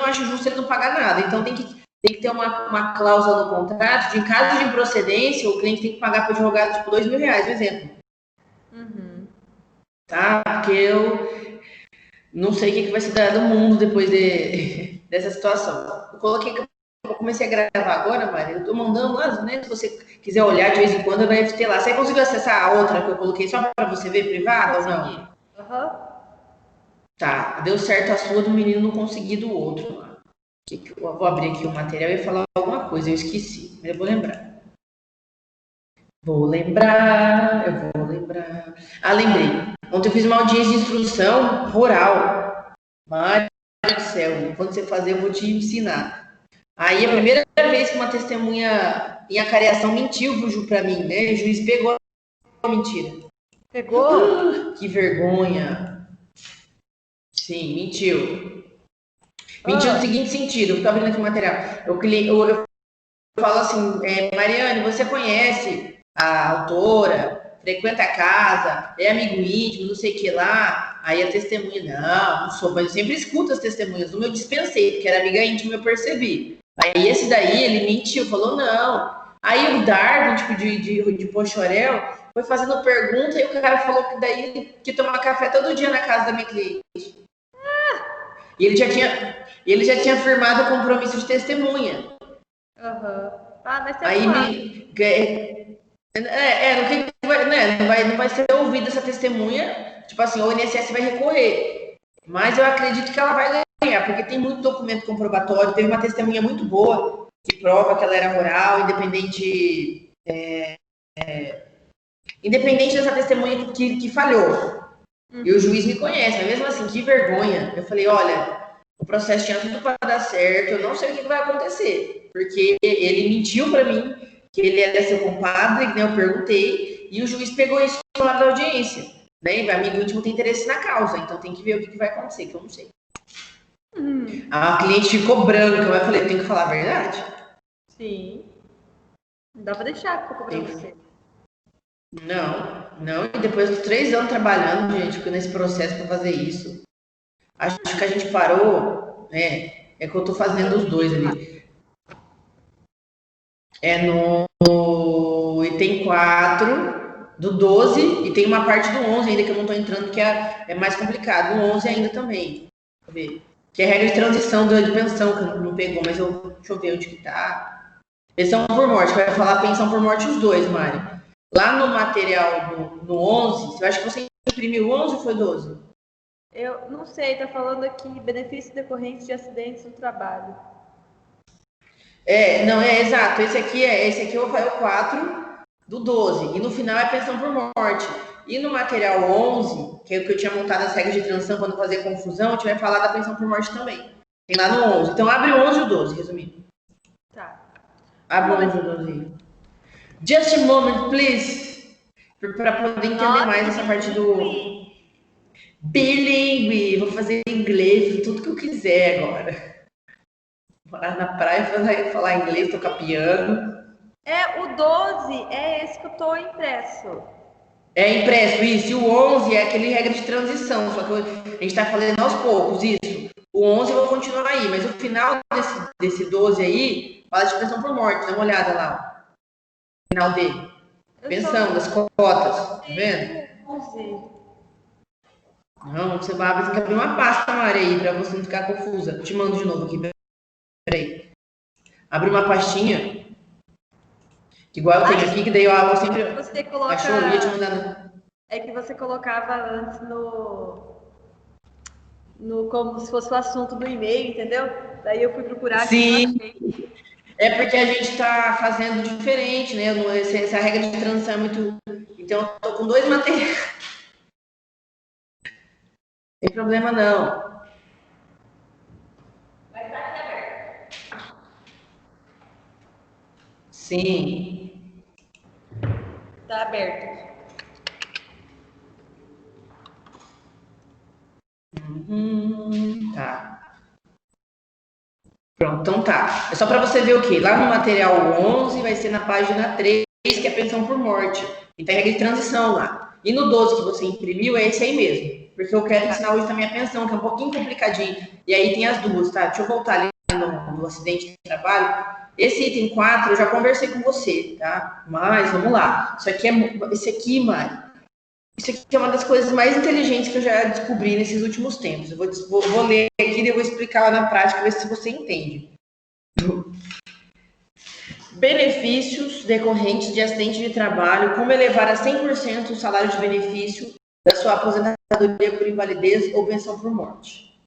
acho justo ele não pagar nada. Então tem que ter uma cláusula no contrato de, em caso de improcedência, o cliente tem que pagar para o advogado, tipo, R$2.000, por exemplo. Tá? Porque eu não sei o que vai se dar no mundo depois dessa situação. Eu comecei a gravar agora, Maria. Eu tô mandando lá, né? Se você quiser olhar de vez em quando, vai ter lá. Você conseguiu acessar a outra que eu coloquei só para você ver privada ou não? Tá, deu certo a sua do menino, não consegui do outro. Eu vou abrir aqui o material e falar alguma coisa, eu esqueci, mas eu vou lembrar. Eu vou lembrar. Ah, lembrei. Ontem eu fiz uma audiência de instrução rural. Maria do céu, quando você fazer, eu vou te ensinar. Aí a primeira vez que uma testemunha em acareação mentiu pro Ju pra mim, né? O juiz pegou a mentira. Pegou? Que vergonha. Sim, mentiu. Mentiu no seguinte sentido, eu tô abrindo aqui o material. Eu falo assim, Mariane, você conhece a autora, frequenta a casa, é amigo íntimo, não sei o que lá. Aí a testemunha, não sou, mas eu sempre escuto as testemunhas. No meu dispensei, porque era amiga íntima, eu percebi. Aí esse daí, ele mentiu, falou não. Aí o Darwin, tipo, de Pochorel, foi fazendo pergunta e o cara falou que daí ele que tomar café todo dia na casa da minha cliente. E ele já tinha firmado o compromisso de testemunha. Mas você Aí não vai ser ouvida essa testemunha. Tipo assim, o INSS vai recorrer. Mas eu acredito que ela vai ganhar, porque tem muito documento comprobatório. Teve uma testemunha muito boa que prova que ela era rural, independente dessa testemunha que falhou. E o juiz me conhece, mas mesmo assim, que vergonha. Eu falei, olha, o processo tinha tudo para dar certo, eu não sei o que vai acontecer. Porque ele mentiu para mim que ele era seu compadre, né? Eu perguntei, e o juiz pegou isso na hora da audiência. Né? O amigo íntimo tem interesse na causa, então tem que ver o que vai acontecer, que eu não sei. A cliente ficou branca, mas eu falei, tem que falar a verdade? Sim. Não dá pra deixar que cobrar você. Não. E depois de 3 anos trabalhando, gente, nesse processo para fazer isso, acho que a gente parou, né? É que eu tô fazendo os dois ali. É no item 4 do 12 e tem uma parte do 11 ainda que eu não tô entrando, que é mais complicado. O 11 ainda também. Deixa eu ver. Que é regra de transição de pensão, que não pegou, mas deixa eu ver onde que tá. Pensão por morte, vai falar pensão por morte os dois, Mari. Lá no material no 11, eu acho que você imprimiu 11 ou foi 12? Eu não sei, tá falando aqui benefício decorrente de acidentes no trabalho. Exato. Esse aqui é o 4 do 12. E no final é pensão por morte. E no material 11, que é o que eu tinha montado as regras de transição quando fazia confusão, a gente vai falar da pensão por morte também. Tem lá no 11. Então abre o 11 e o 12, resumindo. Tá. Abre o 11 e o 12. Just a moment, please. Para poder entender mais essa parte do bilingue. Vou fazer inglês, tudo que eu quiser agora. Morar na praia, falar inglês, tocar piano. O 12 é esse que eu tô impresso. É impresso, isso. E o 11 é aquele regra de transição, só que a gente está falando aos poucos, isso. O 11 eu vou continuar aí, mas o final desse 12 aí fala de pensão por morte. Dá uma olhada lá. O final dele. Pensão, das cotas. Tá vendo? 11. Não, você vai abrir, tem que abrir uma pasta, Maria, aí, pra você não ficar confusa. Eu te mando de novo aqui. Peraí. Abre uma pastinha. Igual eu tenho aqui, que daí eu abro sempre. Você coloca... Achou? Eu ia te mandar. É que você colocava antes como se fosse o assunto do e-mail, entendeu? Daí eu fui procurar Sim. Aqui. É porque a gente está fazendo diferente, né? Essa regra de transição é muito. Então, eu tô com 2 materiais. Não tem problema, não. Vai estar aqui aberto. Sim. Tá aberto. Tá. Pronto, então tá. É só para você ver o quê? Lá no material 11 vai ser na página 3, que é pensão por morte. E tem regra de transição lá. E no 12 que você imprimiu é esse aí mesmo. porque eu quero ensinar hoje também a pensão, que é um pouquinho complicadinho. E aí tem as duas, tá? Deixa eu voltar ali no acidente de trabalho. Esse item 4 eu já conversei com você, tá? Mas vamos lá. Esse aqui, Mari, isso aqui é uma das coisas mais inteligentes que eu já descobri nesses últimos tempos. Eu vou ler aqui e eu vou explicar lá na prática, ver se você entende. Benefícios decorrentes de acidente de trabalho, como elevar a 100% o salário de benefício da sua aposentadoria por invalidez ou pensão por morte.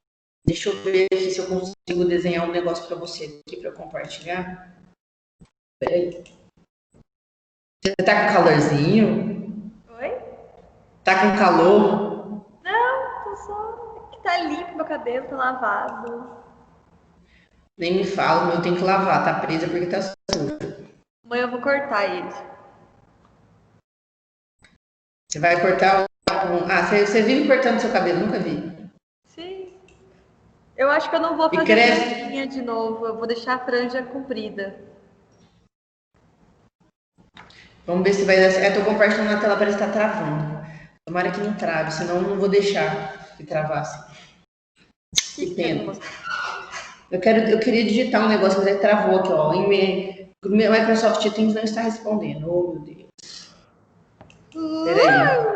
Deixa eu ver aqui se eu consigo desenhar um negócio para você aqui para compartilhar. Peraí. Você tá com calorzinho? Oi? Tá com calor? Não, tô só que tá limpo meu cabelo, tá lavado. Nem me fala, o meu tem que lavar, tá presa porque tá sujo. Amanhã eu vou cortar ele. Você vai cortar você vive cortando seu cabelo, nunca vi. Sim. Eu acho que eu não vou E fazer cresce. franjinha de novo, eu vou deixar a franja comprida. Vamos ver se vai dar certo. Eu tô compartilhando na tela, parece que tá travando. Tomara que não trave, senão eu não vou deixar de travar assim. Que pena. Eu queria digitar um negócio, mas ele travou aqui, ó. O Microsoft Teams não está respondendo. Oh, meu Deus. Peraí.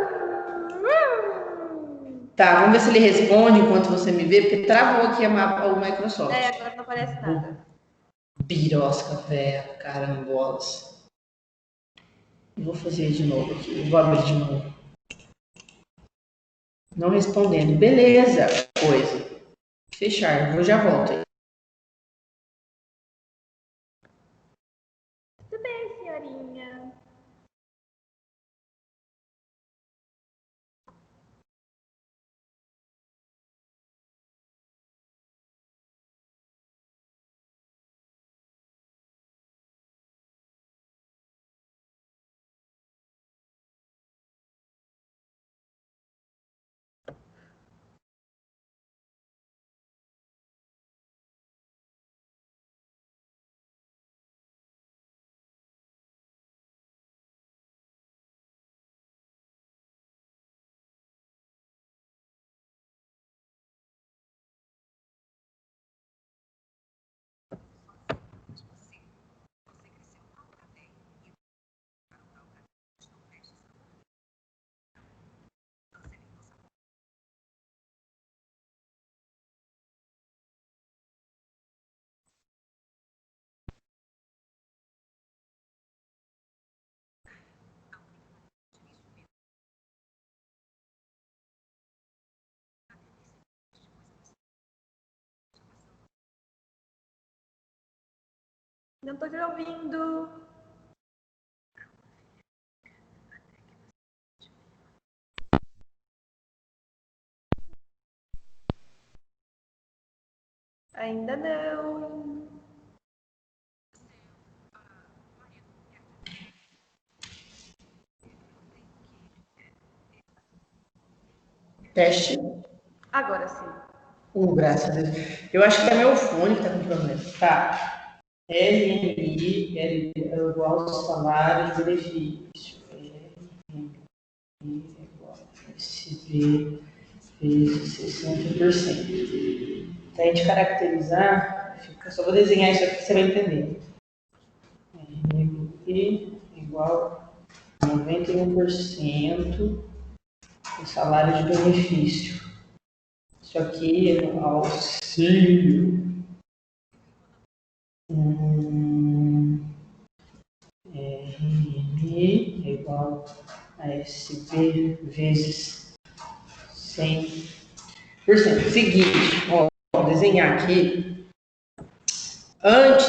Tá, vamos ver se ele responde enquanto você me vê, porque travou aqui o Microsoft. Agora não aparece nada. Birosca, velho, carambolas. Vou fazer de novo aqui, vou abrir de novo. Não respondendo. Beleza, coisa. Fechar, eu já volto aí. Tudo bem, senhorinha. Não tô te ouvindo. Ainda não. Teste. Agora sim. Graças a Deus. Eu acho que é meu fone que tá com problema. Tá. LMI é igual ao salário de benefício. LMI é igual a SB vezes 60%. Se a gente caracterizar, só vou desenhar isso aqui que você vai entender. LMI é igual a 91% do salário de benefício. Isso aqui é um auxílio. RMI é igual a SB vezes 100%. Seguinte, ó, vou desenhar aqui. Antes,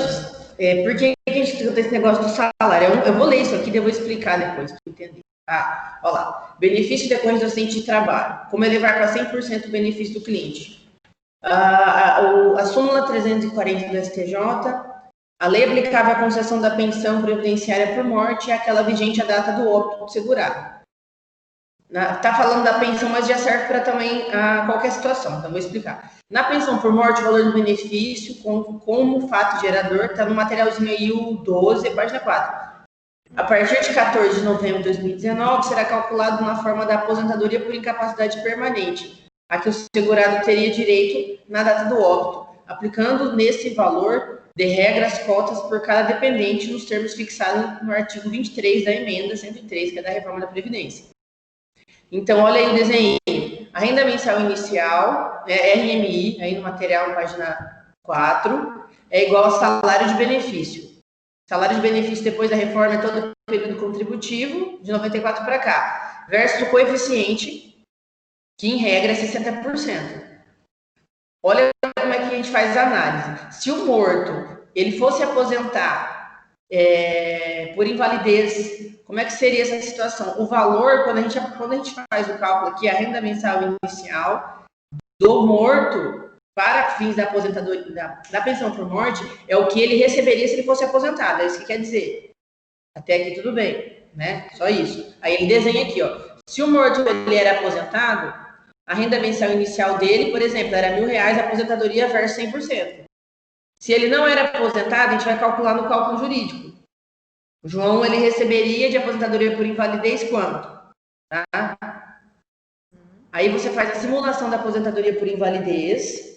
por que a gente trata esse negócio do salário? Eu vou ler isso aqui e eu vou explicar depois, para entender. Olha lá. Benefício decorrente do acidente de trabalho. Como elevar para 100% o benefício do cliente. A súmula 340 do STJ, a lei aplicável à concessão da pensão previdenciária por morte é aquela vigente à data do óbito do segurado. Está falando da pensão, mas já serve para também qualquer situação, então vou explicar. Na pensão por morte, o valor do benefício como fato gerador está no materialzinho aí, o 12, página 4. A partir de 14 de novembro de 2019, será calculado na forma da aposentadoria por incapacidade permanente, a que o segurado teria direito na data do óbito, aplicando nesse valor de regra as cotas por cada dependente nos termos fixados no artigo 23 da emenda 103, que é da reforma da Previdência. Então, olha aí o desenho. A renda mensal inicial, RMI, aí no material, na página 4, é igual a salário de benefício. Salário de benefício depois da reforma é todo o período contributivo, de 94 para cá, versus o coeficiente, que em regra é 60%. Olha como é que a gente faz a análise. Se o morto ele fosse aposentar por invalidez, como é que seria essa situação? O valor, quando a gente faz o cálculo aqui, a renda mensal inicial do morto para fins da aposentadoria, da pensão por morte, é o que ele receberia se ele fosse aposentado. É isso que quer dizer. Até aqui tudo bem, né? Só isso. Aí ele desenha aqui, ó. Se o morto ele era aposentado, a renda mensal inicial dele, por exemplo, era R$1.000, a aposentadoria versus 100%. Se ele não era aposentado, a gente vai calcular no cálculo jurídico. O João, ele receberia de aposentadoria por invalidez quanto? Tá? Aí você faz a simulação da aposentadoria por invalidez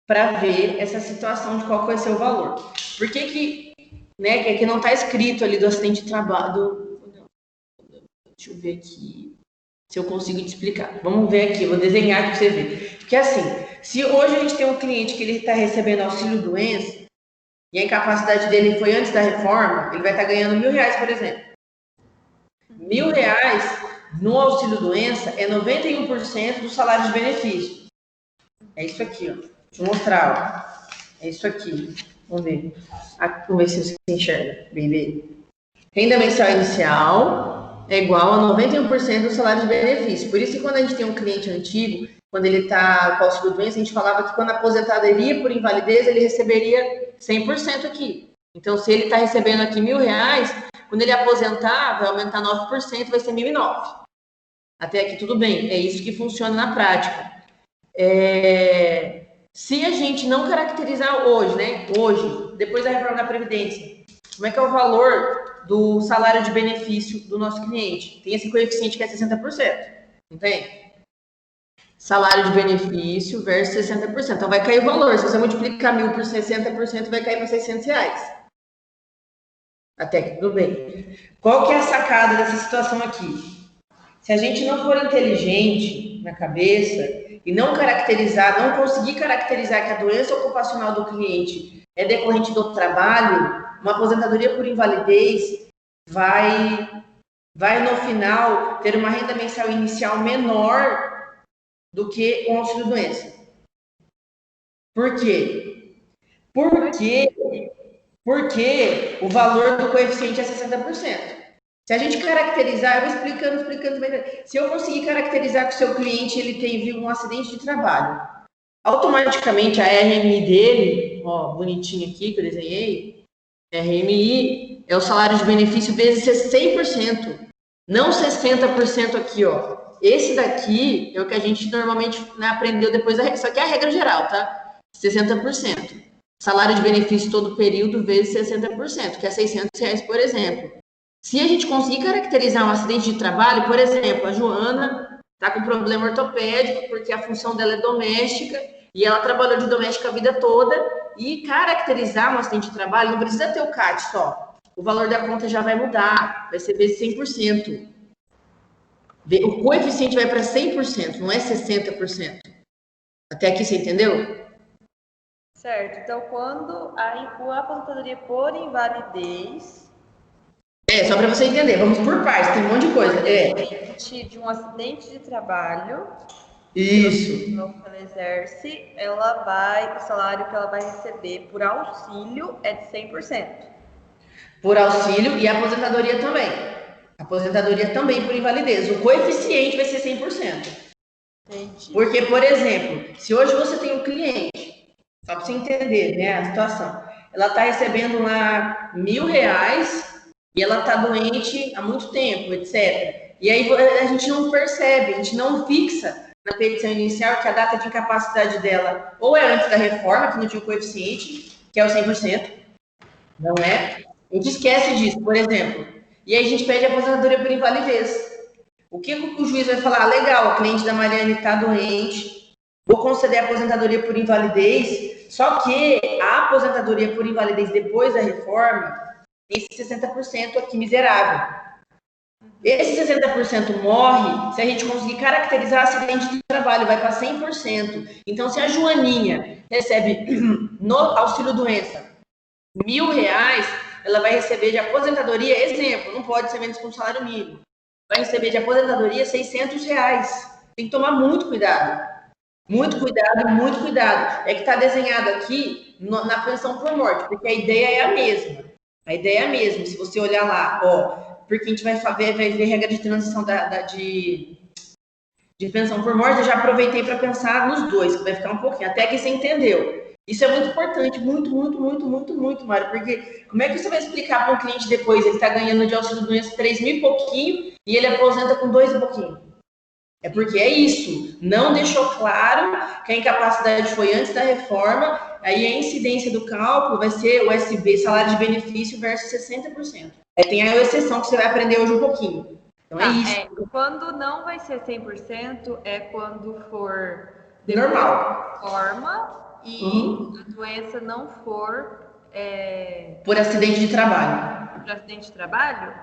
para ver essa situação de qual vai ser o valor. Por que né, que aqui não está escrito ali do acidente de trabalho? Deixa eu ver aqui se eu consigo te explicar. Vamos ver aqui, eu vou desenhar aqui para você ver. Porque assim, se hoje a gente tem um cliente que ele está recebendo auxílio-doença e a incapacidade dele foi antes da reforma, ele vai estar ganhando R$1.000, por exemplo. R$1.000 no auxílio-doença é 91% do salário de benefício. É isso aqui, ó. Deixa eu mostrar, ó. É isso aqui. Vamos ver. Vamos ver se você enxerga. Bem. Renda mensal inicial é igual a 91% do salário de benefício. Por isso que quando a gente tem um cliente antigo, quando ele está com auxílio-doença, a gente falava que quando a aposentadoria por invalidez, ele receberia 100% aqui. Então, se ele está recebendo aqui R$1.000, quando ele aposentar, vai aumentar 9%, vai ser 1.009. Até aqui tudo bem. É isso que funciona na prática. Se a gente não caracterizar hoje, né? Hoje, depois da reforma da Previdência, como é que é o valor do salário de benefício do nosso cliente? Tem esse coeficiente que é 60%, não tem? Salário de benefício versus 60%. Então vai cair o valor. Se você multiplicar 1.000 por 60%, vai cair para R$600. Até que tudo bem. Qual que é a sacada dessa situação aqui? Se a gente não for inteligente na cabeça e não conseguir caracterizar que a doença ocupacional do cliente é decorrente do trabalho, uma aposentadoria por invalidez vai no final ter uma renda mensal inicial menor do que um auxílio-doença. Por quê? Porque o valor do coeficiente é 60%. Se a gente caracterizar, eu vou explicando. Se eu conseguir caracterizar que o seu cliente ele teve um acidente de trabalho, automaticamente a RMI dele, ó, bonitinho aqui que eu desenhei, RMI é o salário de benefício vezes 100%, não 60% aqui, ó. Esse daqui é o que a gente normalmente, né, aprendeu depois da regra. Isso aqui é a regra geral, tá? 60%. Salário de benefício todo período vezes 60%, que é R$600, por exemplo. Se a gente conseguir caracterizar um acidente de trabalho, por exemplo, a Joana está com problema ortopédico porque a função dela é doméstica e ela trabalhou de doméstica a vida toda, e caracterizar um acidente de trabalho não precisa ter o CAT só. O valor da conta já vai mudar, vai ser vezes 100%. O coeficiente vai para 100%, não é 60%. Até aqui você entendeu? Certo. Então, quando a aposentadoria por invalidez... Só para você entender. Vamos por partes, tem um monte de coisa. De um acidente de trabalho... Isso. Que ela exerce, o salário que ela vai receber por auxílio é de 100%. Por auxílio e aposentadoria também. Aposentadoria também por invalidez. O coeficiente vai ser 100%. Entendi. Porque, por exemplo, se hoje você tem um cliente, só para você entender, né, a situação, ela está recebendo lá R$1.000 e ela está doente há muito tempo, etc. E aí a gente não percebe, a gente não fixa na petição inicial que a data de incapacidade dela ou é antes da reforma, que não tinha o coeficiente, que é o 100%, não é? A gente esquece disso. Por exemplo, e aí a gente pede a aposentadoria por invalidez. O que o juiz vai falar? Legal, a cliente da Mariane está doente, vou conceder a aposentadoria por invalidez, só que a aposentadoria por invalidez depois da reforma, esse 60% aqui miserável. Esse 60% morre se a gente conseguir caracterizar acidente de trabalho, vai para 100%. Então, se a Joaninha recebe no auxílio doença R$1.000, ela vai receber de aposentadoria, exemplo, não pode ser menos que um salário mínimo, vai receber de aposentadoria R$600. Tem que tomar muito cuidado. Muito cuidado, muito cuidado. É que está desenhado aqui na pensão por morte, porque a ideia é a mesma. A ideia é a mesma. Se você olhar lá, ó, porque a gente vai ver regra de transição de pensão por morte, eu já aproveitei para pensar nos dois, que vai ficar um pouquinho, até que você entendeu. Isso é muito importante, muito, Mário, porque como é que você vai explicar para um cliente depois, ele está ganhando de auxílio doença 3 mil e pouquinho e ele aposenta com 2 e pouquinho? É porque é isso, não deixou claro que a incapacidade foi antes da reforma, aí a incidência do cálculo vai ser o SB, salário de benefício, versus 60%. Aí tem a exceção que você vai aprender hoje um pouquinho. Então é isso. Quando não vai ser 100%, é quando for normal. Reforma e a doença não for... por acidente de trabalho. Por acidente de trabalho?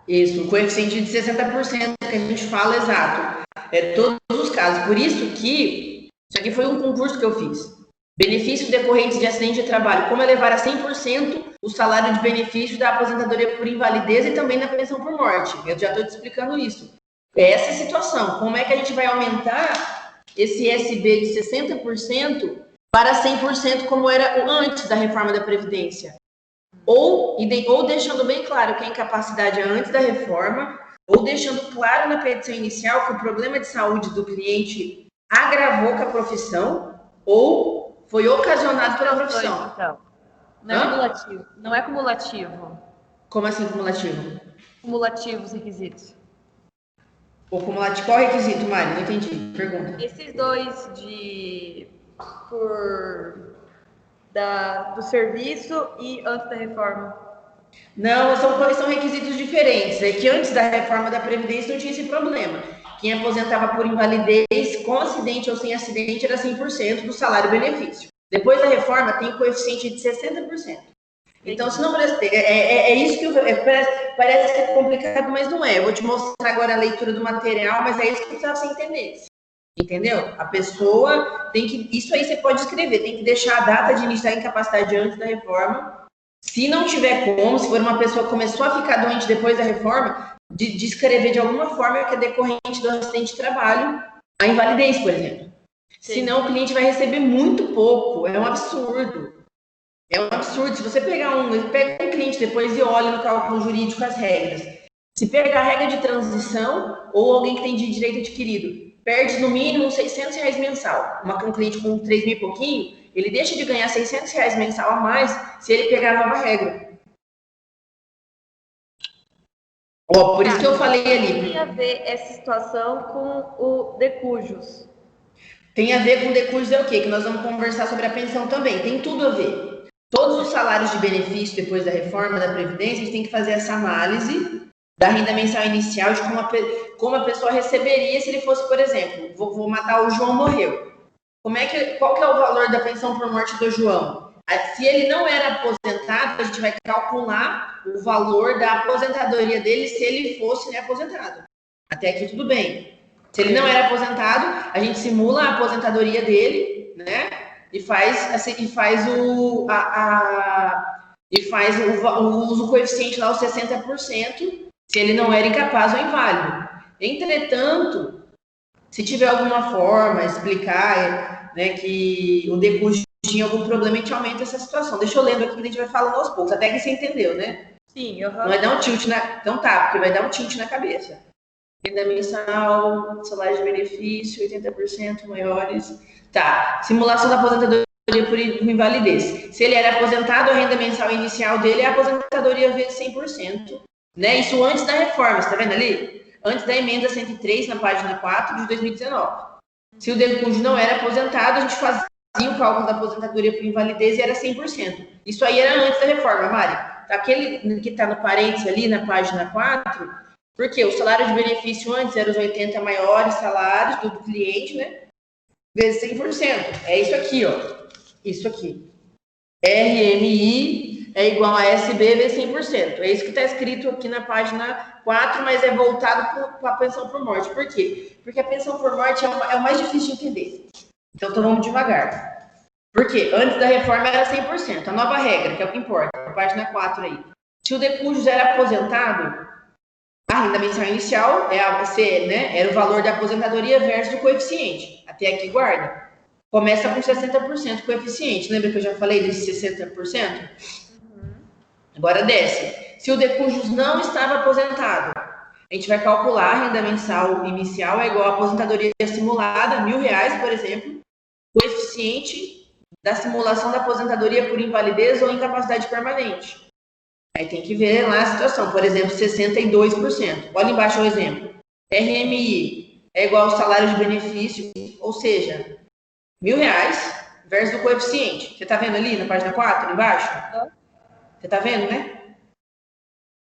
Isso, o coeficiente de 60% que a gente fala exato. É todos os casos. Por isso que isso aqui foi um concurso que eu fiz. Benefícios decorrentes de acidente de trabalho. Como elevar a 100% o salário de benefício da aposentadoria por invalidez e também da pensão por morte. Eu já estou te explicando isso. Essa é a situação. Como é que a gente vai aumentar esse SB de 60% para 100% como era antes da reforma da Previdência? Ou deixando bem claro que a incapacidade é antes da reforma, ou deixando claro na petição inicial que o problema de saúde do cliente agravou com a profissão ou foi ocasionado pela profissão. Então, não é cumulativo. Não é cumulativo. Como assim cumulativo? Cumulativo os requisitos. O cumulativo, qual requisito, Mário? Não entendi. Pergunta. Esses dois do serviço e antes da reforma. Não, são requisitos diferentes. É que antes da reforma da Previdência não tinha esse problema. Quem aposentava por invalidez, com acidente ou sem acidente, era 100% do salário-benefício. Depois da reforma, tem coeficiente de 60%. Então, se não parece... É isso que parece ser complicado, mas não é. Eu vou te mostrar agora a leitura do material, mas é isso que você entender. Entendeu? A pessoa tem que... Isso aí você pode escrever. Tem que deixar a data de início da incapacidade antes da reforma. Se não tiver como, se for uma pessoa que começou a ficar doente depois da reforma, de escrever de alguma forma que é decorrente do acidente de trabalho, a invalidez, por exemplo. Sim. Senão o cliente vai receber muito pouco. É um absurdo. É um absurdo. Se você pega um cliente depois e olha no cálculo jurídico as regras. Se pegar a regra de transição ou alguém que tem de direito adquirido, perde no mínimo R$600 mensal. Um cliente com 3 mil e pouquinho, ele deixa de ganhar R$600 mensal a mais se ele pegar a nova regra. Ó, por isso que eu falei ali. Tem a ver essa situação com o decujus? Tem a ver com decujus é o quê? Que nós vamos conversar sobre a pensão também. Tem tudo a ver. Todos os salários de benefício depois da reforma da Previdência, a gente tem que fazer essa análise da renda mensal inicial, de como a pessoa receberia se ele fosse, por exemplo, vou matar o João, morreu. Qual que é o valor da pensão por morte do João? Se ele não era aposentado, a gente vai calcular o valor da aposentadoria dele se ele fosse aposentado. Até aqui tudo bem. Se ele não era aposentado, a gente simula a aposentadoria dele, né? E faz o uso coeficiente lá, os 60%, se ele não era incapaz ou inválido. Entretanto, se tiver alguma forma, explicar, né, que o decurso tinha algum problema, a gente aumenta essa situação. Deixa eu lendo aqui que a gente vai falando aos poucos, até que você entendeu, né? Sim, Não vai dar um tilt então tá, porque vai dar um tilt na cabeça. Renda mensal, salário de benefício, 80% maiores. Tá, simulação da aposentadoria por invalidez. Se ele era aposentado, a renda mensal inicial dele é a aposentadoria vezes 100%. Né? Isso antes da reforma, você tá vendo ali? Antes da emenda 103, na página 4 de 2019. Se o decúndio não era aposentado, a gente fazia o cálculo da aposentadoria por invalidez e era 100%. Isso aí era antes da reforma, Mari. aquele que está no parênteses ali na página 4, porque o salário de benefício antes era os 80 maiores salários do cliente, né? Vezes 100%. É isso aqui, ó. Isso aqui. RMI é igual a SB vezes 100%. É isso que está escrito aqui na página 4, mas é voltado para a pensão por morte. Por quê? Porque a pensão por morte é o mais difícil de entender. Então vamos devagar. Por quê? Antes da reforma era 100%. A nova regra, que é o que importa, a página 4 aí. Se o decujus era aposentado, a renda mensal inicial era o valor da aposentadoria versus o coeficiente. Até aqui guarda. Começa com 60% coeficiente. Lembra que eu já falei desse 60%? Agora desce. Se o decujus não estava aposentado, a gente vai calcular a renda mensal inicial é igual à aposentadoria simulada, R$1.000, por exemplo, coeficiente da simulação da aposentadoria por invalidez ou incapacidade permanente. Aí tem que ver lá a situação. Por exemplo, 62%. Olha embaixo o exemplo. RMI é igual ao salário de benefício, ou seja, R$1.000 versus o coeficiente. Você está vendo ali na página 4, embaixo? Você está vendo, né?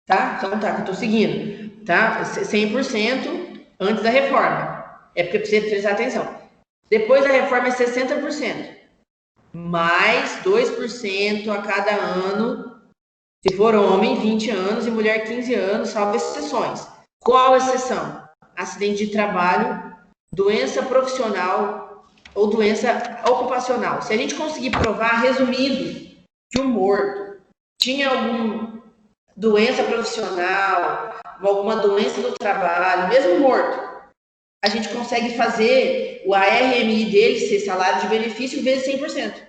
Tá? Então tá, que eu estou seguindo. Tá? 100% antes da reforma. É porque precisa prestar atenção. Depois da reforma é 60%. Mais 2% a cada ano, se for homem, 20 anos e mulher, 15 anos, salvo exceções. Qual exceção? Acidente de trabalho, doença profissional ou doença ocupacional. Se a gente conseguir provar, resumindo, que o morto tinha alguma doença profissional, alguma doença do trabalho, mesmo morto, a gente consegue fazer o ARMI dele ser salário de benefício vezes 100%.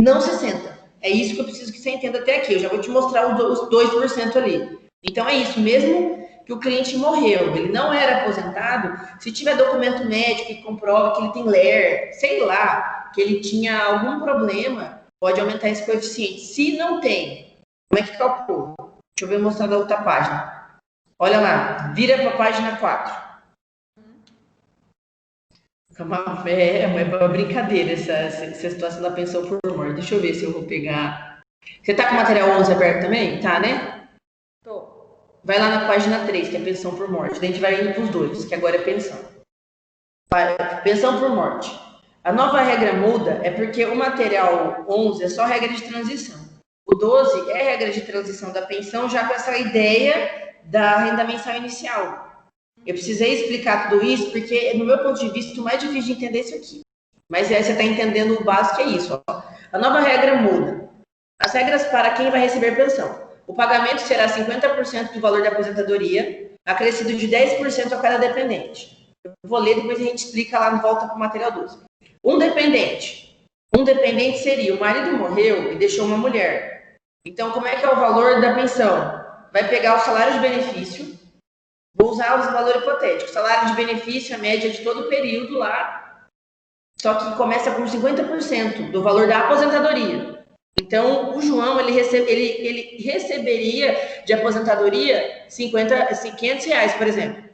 Não 60%. É isso que eu preciso que você entenda até aqui. Eu já vou te mostrar os 2% ali. Então é isso, mesmo que o cliente morreu, ele não era aposentado, se tiver documento médico que comprova que ele tem LER, sei lá, que ele tinha algum problema, pode aumentar esse coeficiente. Se não tem, como é que calcula? Deixa eu ver mostrar da outra página. Olha lá, vira para a página 4. É uma brincadeira essa situação da pensão por morte. Deixa eu ver se eu vou pegar. Você tá com o material 11 aberto também? Tá, né? Tô. Vai lá na página 3, que é pensão por morte. Daí a gente vai indo para os dois, que agora é pensão. Pensão por morte. A nova regra muda é porque o material 11 é só regra de transição. O 12 é regra de transição da pensão, já com essa ideia da renda mensal inicial. Eu precisei explicar tudo isso porque, no meu ponto de vista, o mais difícil de entender é isso aqui. Mas aí você está entendendo o básico, é isso. Ó. A nova regra muda. As regras para quem vai receber pensão. O pagamento será 50% do valor da aposentadoria, acrescido de 10% a cada dependente. Eu vou ler, depois a gente explica lá no volta para o material 12. Um dependente seria o marido morreu e deixou uma mulher. Então, como é que é o valor da pensão? Vai pegar o salário de benefício. Vou usar os valores hipotéticos. Salário de benefício, a média de todo o período lá, só que começa com 50% do valor da aposentadoria. Então, o João, ele receberia de aposentadoria R$500, por exemplo.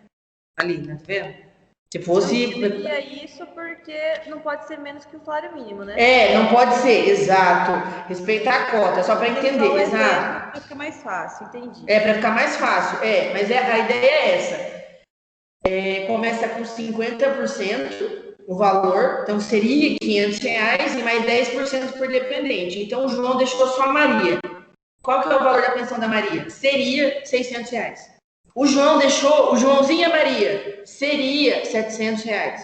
Ali, tá vendo? Se fosse... Não seria isso porque não pode ser menos que o salário mínimo, né? Não pode ser, exato. Respeitar a cota, só para entender, exato. Para ficar mais fácil, entendi. Para ficar mais fácil, mas a ideia é essa. Começa com 50% o valor, então seria R$500 e mais 10% por dependente. Então o João deixou só a Maria. Qual que é o valor da pensão da Maria? Seria R$600. O Joãozinho e a Maria, seria R$700.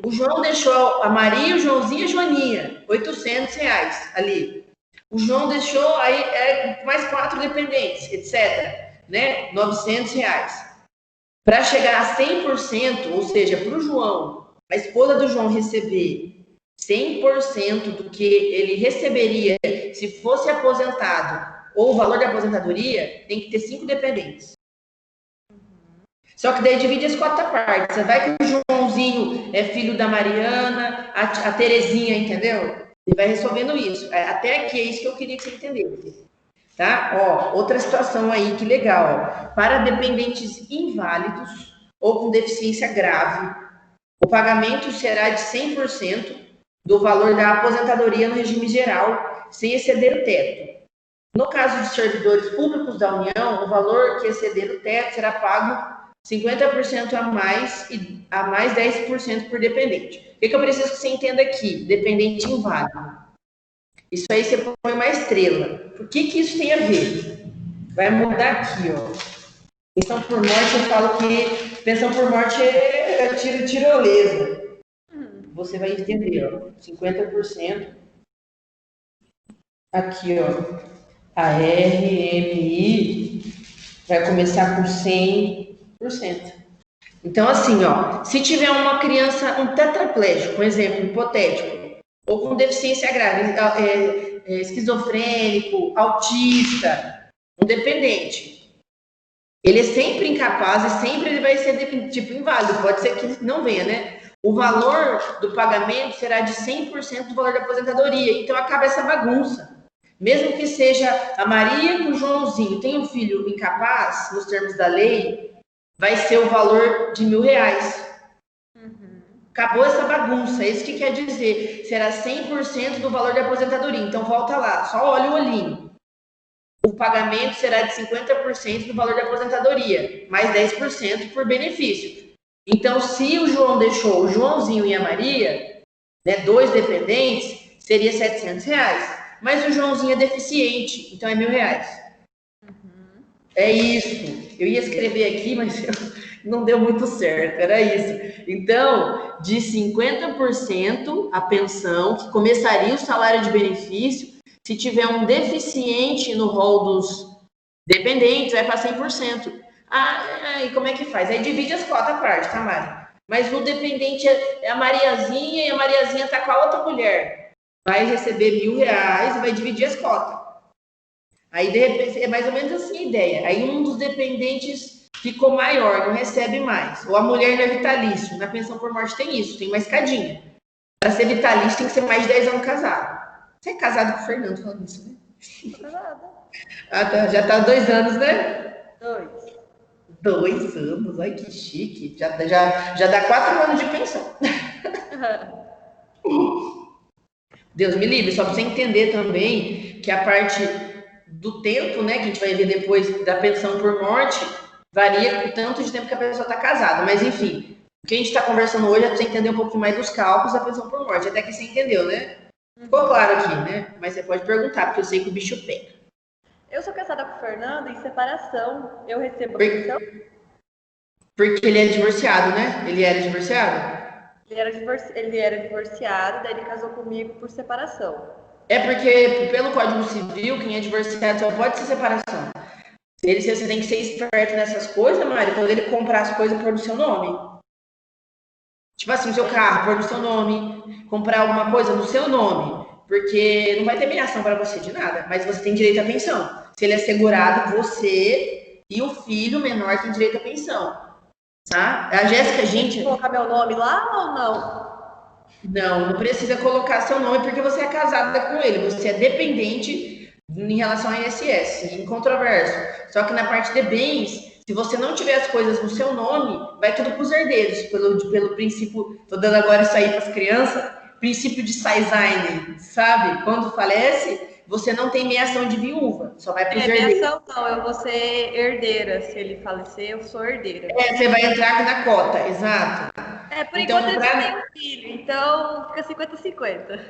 O João deixou a Maria, o Joãozinho e a Joaninha, R$800 ali. O João deixou aí mais 4 dependentes, etc. Né? R$900. Para chegar a 100%, ou seja, para o João, a esposa do João receber 100% do que ele receberia se fosse aposentado, ou o valor da aposentadoria, tem que ter 5 dependentes. Só que daí divide as 4 partes. Você vai que o Joãozinho é filho da Mariana, a Terezinha, entendeu? Ele vai resolvendo isso. Até aqui é isso que eu queria que você entendesse. Tá? Outra situação aí, que legal. Para dependentes inválidos ou com deficiência grave, o pagamento será de 100% do valor da aposentadoria no regime geral, sem exceder o teto. No caso de servidores públicos da União, o valor que exceder o teto será pago 50% a mais e a mais 10% por dependente. O que eu preciso que você entenda aqui? Dependente inválido. Isso aí você põe uma estrela. Por que isso tem a ver? Vai mudar aqui, ó. Pensão por morte, eu falo que pensão por morte é tirolesa. Você vai entender, ó. 50%. Aqui, ó. A RMI vai começar com 100%. Então, assim, ó, se tiver uma criança, um tetraplégico, um exemplo hipotético, ou com deficiência grave, esquizofrênico, autista, um dependente, ele é sempre incapaz e sempre ele vai ser, tipo, inválido. Pode ser que não venha, né? O valor do pagamento será de 100% do valor da aposentadoria. Então, acaba essa bagunça. Mesmo que seja a Maria com o Joãozinho, tem um filho incapaz, nos termos da lei, vai ser o valor de R$1.000. Acabou essa bagunça. Isso que quer dizer? Será 100% do valor da aposentadoria. Então, volta lá, só olha o olhinho. O pagamento será de 50% do valor da aposentadoria, mais 10% por benefício. Então, se o João deixou o Joãozinho e a Maria, né, 2 dependentes, seria R$700. Mas o Joãozinho é deficiente, então é R$1.000. É isso. Eu ia escrever aqui, mas não deu muito certo. Era isso. Então, de 50% a pensão, que começaria o salário de benefício, se tiver um deficiente no rol dos dependentes, vai para 100%. E como é que faz? Aí divide as cotas à parte, tá, Mari? Mas o dependente é a Mariazinha e a Mariazinha está com a outra mulher. Vai receber R$1.000 e vai dividir as cotas. Aí, de repente, é mais ou menos assim a ideia. Aí um dos dependentes ficou maior, não recebe mais. Ou a mulher não é vitalício. Na pensão por morte tem isso, tem uma escadinha. Para ser vitalício tem que ser mais de 10 anos casado. Você é casado com o Fernando falando isso, né? Tô casada. Tá. Já tá 2 anos, né? 2. 2 anos, ai que chique. Já dá 4 anos de pensão. Deus me livre, só para você entender também que a parte do tempo, né, que a gente vai ver depois da pensão por morte, varia com o tanto de tempo que a pessoa está casada. Mas, enfim, o que a gente está conversando hoje é para você entender um pouquinho mais dos cálculos da pensão por morte. Até que você entendeu, né? Ficou claro aqui, né? Mas você pode perguntar, porque eu sei que o bicho pega. Eu sou casada com o Fernando em separação. Eu recebo a pensão? Porque ele é divorciado, né? Ele era divorciado? Ele era divorciado, daí ele casou comigo por separação. É porque, pelo Código Civil, quem é divorciado só pode ser separação. Você tem que ser esperto nessas coisas, Mari, quando ele comprar as coisas, pôr no seu nome. Tipo assim, o seu carro, pôr no seu nome. Comprar alguma coisa no seu nome. Porque não vai ter meação para você de nada, mas você tem direito à pensão. Se ele é segurado, você e o filho menor têm direito à pensão. Tá? A Jéssica, gente... Colocar meu nome lá ou não? Não precisa colocar seu nome porque você é casada com ele. Você é dependente em relação ao INSS, incontroverso. Só que na parte de bens, se você não tiver as coisas no seu nome, vai tudo para os herdeiros, pelo princípio, estou dando agora isso aí para as crianças, princípio de Saizane, sabe? Quando falece, você não tem meação de viúva, só vai para os herdeiros. Meação não, eu vou ser herdeira. Se ele falecer, eu sou herdeira. Você vai entrar na cota, exato. Por enquanto ele não tem um filho, então fica 50-50.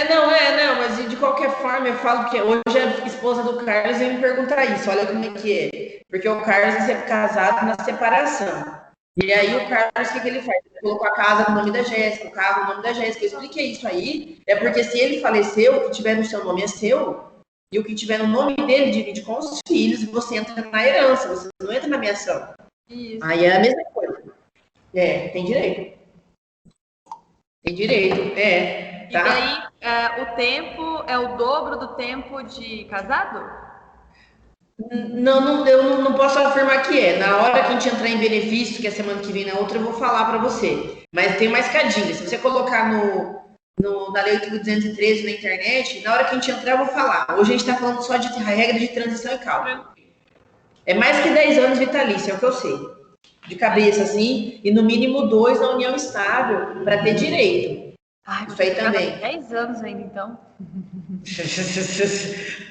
Não, mas de qualquer forma, eu falo que hoje a esposa do Carlos veio me perguntar isso, olha como é que é. Porque o Carlos é sempre casado na separação. E aí o Carlos, o que ele faz? Ele colocou a casa no nome da Jéssica, o carro no nome da Jéssica. Eu expliquei isso aí, é porque se ele faleceu, o que tiver no seu nome é seu, e o que tiver no nome dele divide com os filhos, você entra na herança, você não entra na meação. Isso. Aí é a mesma coisa. Tem direito. Tem direito, tá? E daí, o tempo é o dobro do tempo de casado? Não, eu não posso afirmar que é. Na hora que a gente entrar em benefício, que é semana que vem na outra, eu vou falar para você. Mas tem uma escadinha. Se você colocar na Lei 8.213 na internet, na hora que a gente entrar, eu vou falar. Hoje a gente está falando só de regra de transição e cálculo. É mais que 10 anos vitalício, é o que eu sei. De cabeça, assim, e no mínimo 2 na união estável para ter direito. Ai, vou Isso aí ter que ficar também. 10 anos ainda, então.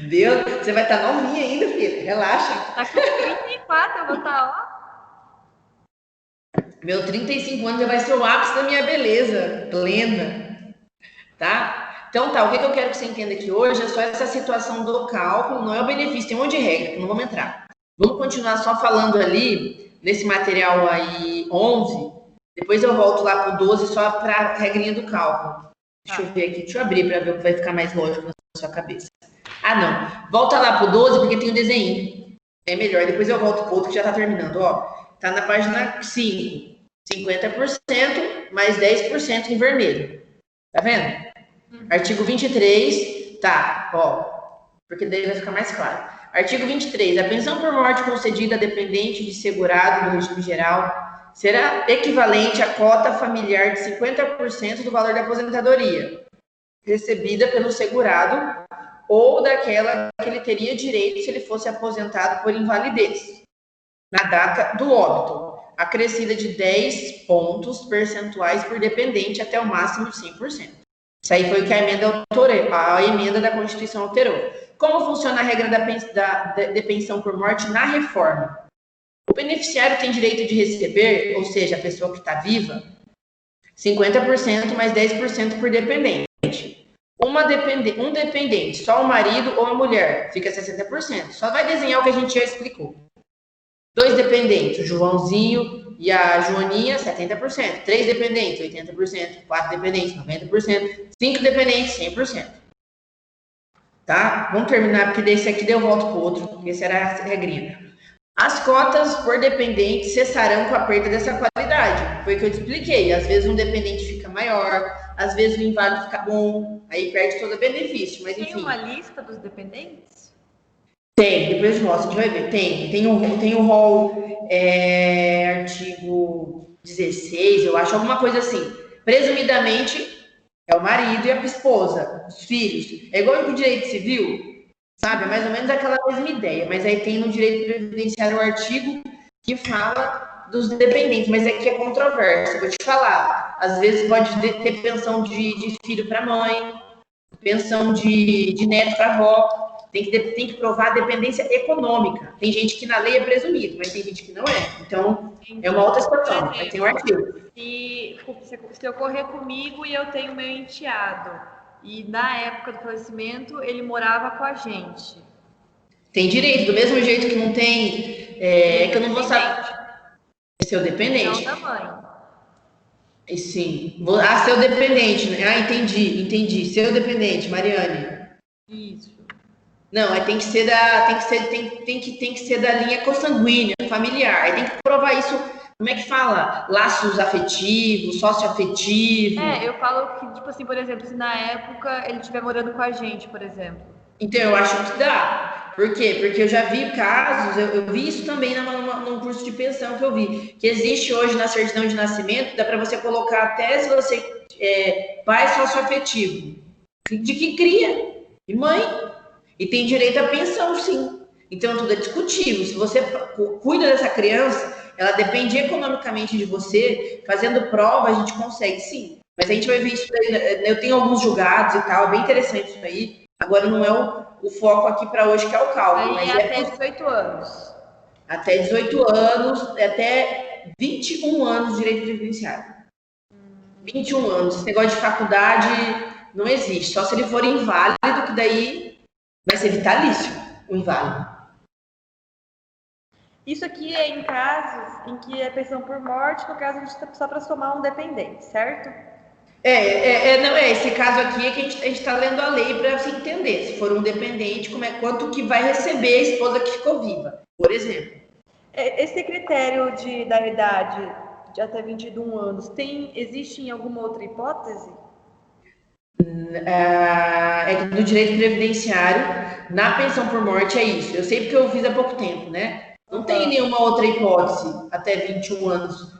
Deus, você vai estar novinha ainda, filha. Relaxa. Tá com 34, eu vou estar, Meu 35 anos já vai ser o ápice da minha beleza plena, tá? Então tá, o que que eu quero que você entenda aqui hoje é só essa situação do cálculo, não é o benefício, tem um monte de regra, que não vamos entrar. Vamos continuar só falando ali, nesse material aí 11, depois eu volto lá pro 12 só pra regrinha do cálculo. Deixa eu ver aqui, deixa eu abrir para ver o que vai ficar mais lógico na sua cabeça. Ah, não. Volta lá pro 12 porque tem o desenho. É melhor. Depois eu volto pro outro que já tá terminando. Ó, tá na página 5. 50% mais 10% em vermelho. Tá vendo? Artigo 23. Tá, ó. Porque daí vai ficar mais claro. Artigo 23. A pensão por morte concedida a dependente de segurado do regime geral será equivalente à cota familiar de 50% do valor da aposentadoria recebida pelo segurado ou daquela que ele teria direito se ele fosse aposentado por invalidez, na data do óbito, acrescida de 10 pontos percentuais por dependente até o máximo de 100%. Isso aí foi o que a emenda da Constituição alterou. Como funciona a regra de pensão por morte na reforma? O beneficiário tem direito de receber, ou seja, a pessoa que está viva, 50% mais 10% por dependente. Um dependente, só o marido ou a mulher, fica 60%. Só vai desenhar o que a gente já explicou. 2 dependentes, o Joãozinho e a Joaninha, 70%. 3 dependentes, 80%. 4 dependentes, 90%. 5 dependentes, 100%. Tá? Vamos terminar, porque desse aqui deu volta para o outro. Essa era a regrinha. As cotas por dependente cessarão com a perda dessa qualidade. Foi o que eu te expliquei. Às vezes um dependente fica maior, às vezes o inválido fica bom, aí perde todo o benefício. Mas enfim. Tem uma lista dos dependentes? Tem, depois eu mostro, a gente vai ver. Tem o rol, artigo 16, eu acho, alguma coisa assim. Presumidamente é o marido e a esposa, os filhos. É igual no direito civil, sabe? É mais ou menos aquela mesma ideia. Mas aí tem no direito previdenciário o artigo que fala dos dependentes, mas aqui é controverso. Eu vou te falar. Às vezes pode ter pensão de filho para mãe, pensão de neto para avó. Tem que provar a dependência econômica. Tem gente que na lei é presumido, mas tem gente que não é. Então, é uma outra situação. Mas tem um artigo. Se ocorrer comigo e eu tenho meu enteado, e na época do falecimento ele morava com a gente. Tem direito, do mesmo jeito que não tem. Que eu não vou saber. É seu dependente. Não da mãe. E sim. Seu dependente. Ah, entendi. Seu dependente, Mariane. Isso. Não, tem que ser da linha consanguínea, familiar. Aí tem que provar isso. Como é que fala? Laços afetivos, socioafetivo. Eu falo que, tipo assim, por exemplo, se na época ele estiver morando com a gente, por exemplo. Então, eu acho que dá. Por quê? Porque eu já vi casos, eu vi isso também num curso de pensão que eu vi, que existe hoje na certidão de nascimento, dá para você colocar até se você pai socioafetivo, de que cria, e mãe, e tem direito à pensão, sim. Então, tudo é discutível. Se você cuida dessa criança, ela depende economicamente de você, fazendo prova, a gente consegue, sim. Mas a gente vai ver isso daí, eu tenho alguns julgados e tal, é bem interessante isso aí. Agora não é o foco aqui para hoje, que é o cálculo. Aí mas até 18 anos. Até 18 anos, até 21 anos de direito previdenciário. 21 anos. Esse negócio de faculdade não existe. Só se ele for inválido, que daí vai ser vitalício o inválido. Isso aqui é em casos em que é pensão por morte, no caso a gente está só para somar um dependente, certo? Não é. Esse caso aqui é que a gente está lendo a lei para se entender. Se for um dependente, quanto que vai receber a esposa que ficou viva, por exemplo. Esse critério da idade de até 21 anos, existe em alguma outra hipótese? No direito previdenciário, na pensão por morte é isso. Eu sei porque eu fiz há pouco tempo, né? Não tem nenhuma outra hipótese até 21 anos.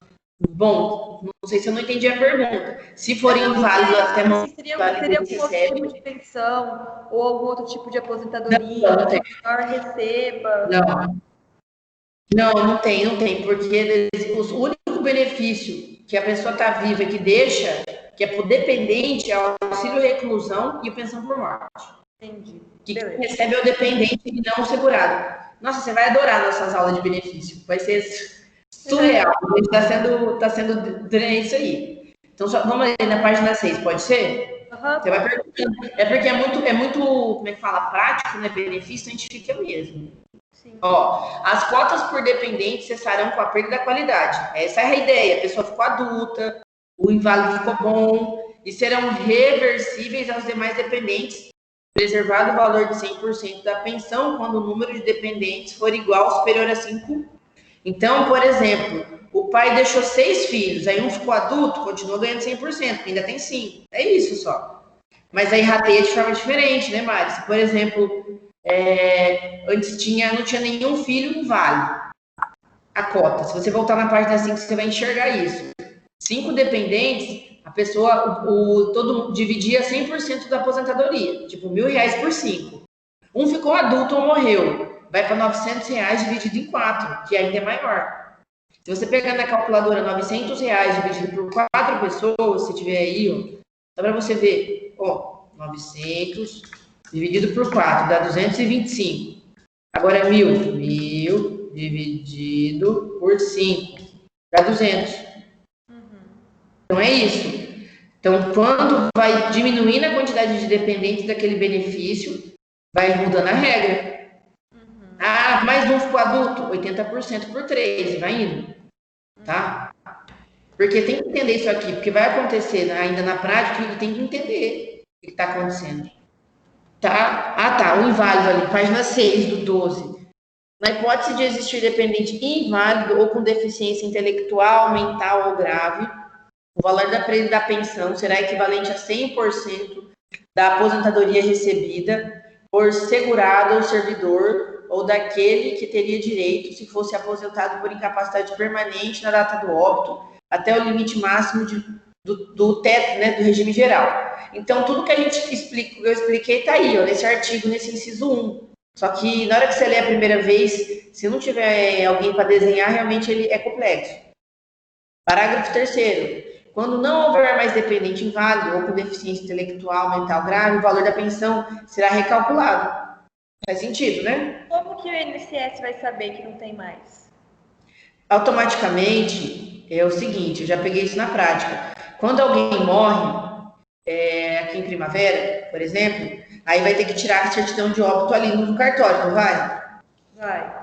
Bom, não sei se eu não entendi a pergunta. Se for inválido até seria algum outro tipo de pensão ou algum outro tipo de aposentadoria não tem. que o menor receba? Não tem, porque o único benefício que a pessoa está viva que deixa, que é para o dependente, é o auxílio reclusão e o pensão por morte. Entendi. Que quem recebe é o dependente e não o segurado. Nossa, você vai adorar nossas aulas de benefício. Vai ser surreal. A gente tá sendo isso aí. Então, vamos ali na página 6, pode ser? Uhum. Você vai perguntando. É porque é muito, como é que fala, prático, né? Benefício, a gente fica mesmo. Sim. Ó, as cotas por dependente cessarão com a perda da qualidade. Essa é a ideia. A pessoa ficou adulta, o inválido ficou bom, e serão reversíveis aos demais dependentes, preservado o valor de 100% da pensão quando o número de dependentes for igual ou superior a 5. Então, por exemplo, o pai deixou 6 filhos, aí um ficou adulto, continua ganhando 100%, ainda tem 5. É isso só. Mas aí rateia de forma diferente, né, Mari? Se, por exemplo, antes não tinha nenhum filho inválido, a cota. Se você voltar na página 5, você vai enxergar isso. 5 dependentes, a pessoa, todo mundo dividia 100% da aposentadoria, tipo R$1.000 por 5. Um ficou adulto ou morreu, vai para R$900 dividido em 4, que ainda é maior. Se você pegar na calculadora R$900 dividido por 4 pessoas, se tiver aí, ó, só para você ver, ó, 900 dividido por 4 dá 225. Agora 1.000 dividido por 5 dá 200. Então é isso. Então, quando vai diminuindo a quantidade de dependentes daquele benefício, vai mudando a regra. Ah, mais um ficou adulto, 80% por 3, vai indo. Tá? Porque tem que entender isso aqui, porque vai acontecer ainda na prática e tem que entender o que está acontecendo. Tá? Ah, tá, o inválido ali, página 6 do 12. Na hipótese de existir dependente inválido ou com deficiência intelectual, mental ou grave, o valor da pensão será equivalente a 100% da aposentadoria recebida por segurado ou servidor ou daquele que teria direito se fosse aposentado por incapacidade permanente na data do óbito até o limite máximo do teto, né, do regime geral. Então, tudo que eu expliquei está aí, ó, nesse artigo, nesse inciso 1. Só que na hora que você lê a primeira vez, se não tiver alguém para desenhar, realmente ele é complexo. Parágrafo 3º. Quando não houver mais dependente inválido ou com deficiência intelectual, mental grave, o valor da pensão será recalculado. Faz sentido, né? Como que o INSS vai saber que não tem mais? Automaticamente, é o seguinte, eu já peguei isso na prática. Quando alguém morre, aqui em Primavera, por exemplo, aí vai ter que tirar a certidão de óbito ali no cartório, não vai? Vai.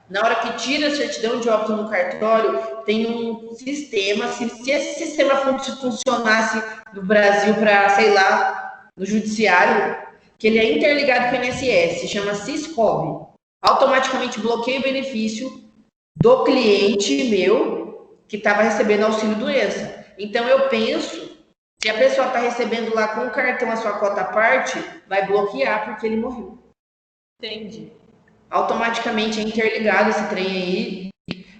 Na hora que tira a certidão de óbito no cartório, tem um sistema, se esse sistema funcionasse no Brasil para, sei lá, no judiciário, que ele é interligado com o INSS, se chama Siscov, automaticamente bloqueia o benefício do cliente meu que estava recebendo auxílio doença. Então eu penso, se a pessoa está recebendo lá com o cartão a sua cota à parte, vai bloquear porque ele morreu. Entendi. Automaticamente é interligado esse trem aí,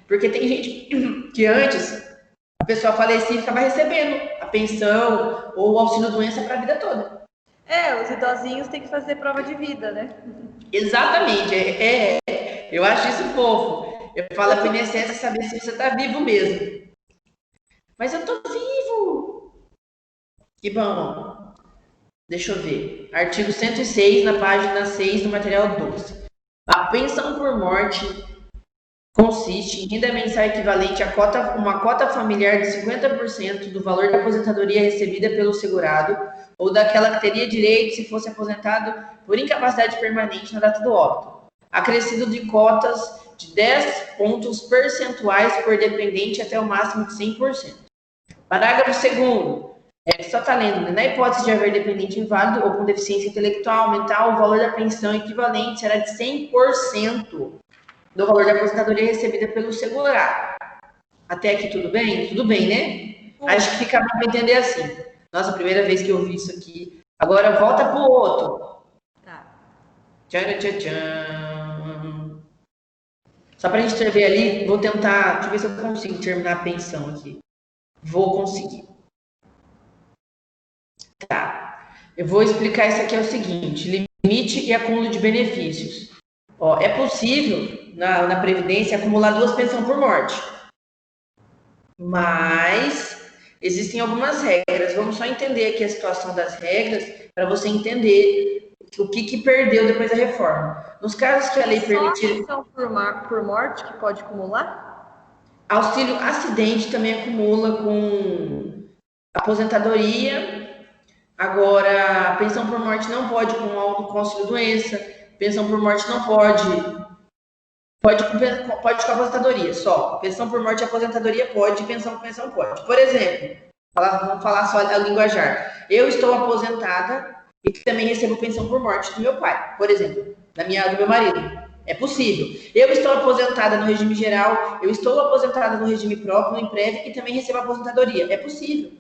porque tem gente que antes a pessoa falecia e ficava recebendo a pensão ou o auxílio doença para a vida toda. Os idosinhos têm que fazer prova de vida, né? Exatamente, eu acho isso fofo. Eu falo para o INSS saber se você está vivo mesmo. Mas eu tô vivo! Que bom! Deixa eu ver. Artigo 106, na página 6 do material 12. A pensão por morte consiste em renda mensal equivalente a uma cota familiar de 50% do valor da aposentadoria recebida pelo segurado ou daquela que teria direito se fosse aposentado por incapacidade permanente na data do óbito, acrescido de cotas de 10 pontos percentuais por dependente até o máximo de 100%. Parágrafo 2º. Só está lendo, né? Na hipótese de haver dependente inválido ou com deficiência intelectual, mental, o valor da pensão equivalente será de 100% do valor da aposentadoria recebida pelo segurado. Até aqui tudo bem? Tudo bem, né? Acho que fica para entender assim. Nossa, primeira vez que eu vi isso aqui. Agora volta pro outro. Tá. Tchan, tchan, tchan. Só para a gente ver ali, vou tentar. Deixa eu ver se eu consigo terminar a pensão aqui. Vou conseguir. Tá. Eu vou explicar isso aqui, é o seguinte: limite e acúmulo de benefícios. Ó, é possível, na Previdência, acumular 2 pensões por morte. Mas existem algumas regras. Vamos só entender aqui a situação das regras para você entender o que perdeu depois da reforma. Nos casos que a lei permitir... Só por morte que pode acumular? Auxílio acidente também acumula com aposentadoria. Agora, pensão por morte não pode com auxílio doença. Pensão por morte não pode. Pode com aposentadoria só. Pensão por morte e aposentadoria pode, pensão por pensão pode. Por exemplo, vamos falar só a linguajar. Eu estou aposentada e também recebo pensão por morte do meu pai, por exemplo, do meu marido. É possível. Eu estou aposentada no regime geral, eu estou aposentada no regime próprio, no Emprev, e também recebo aposentadoria. É possível.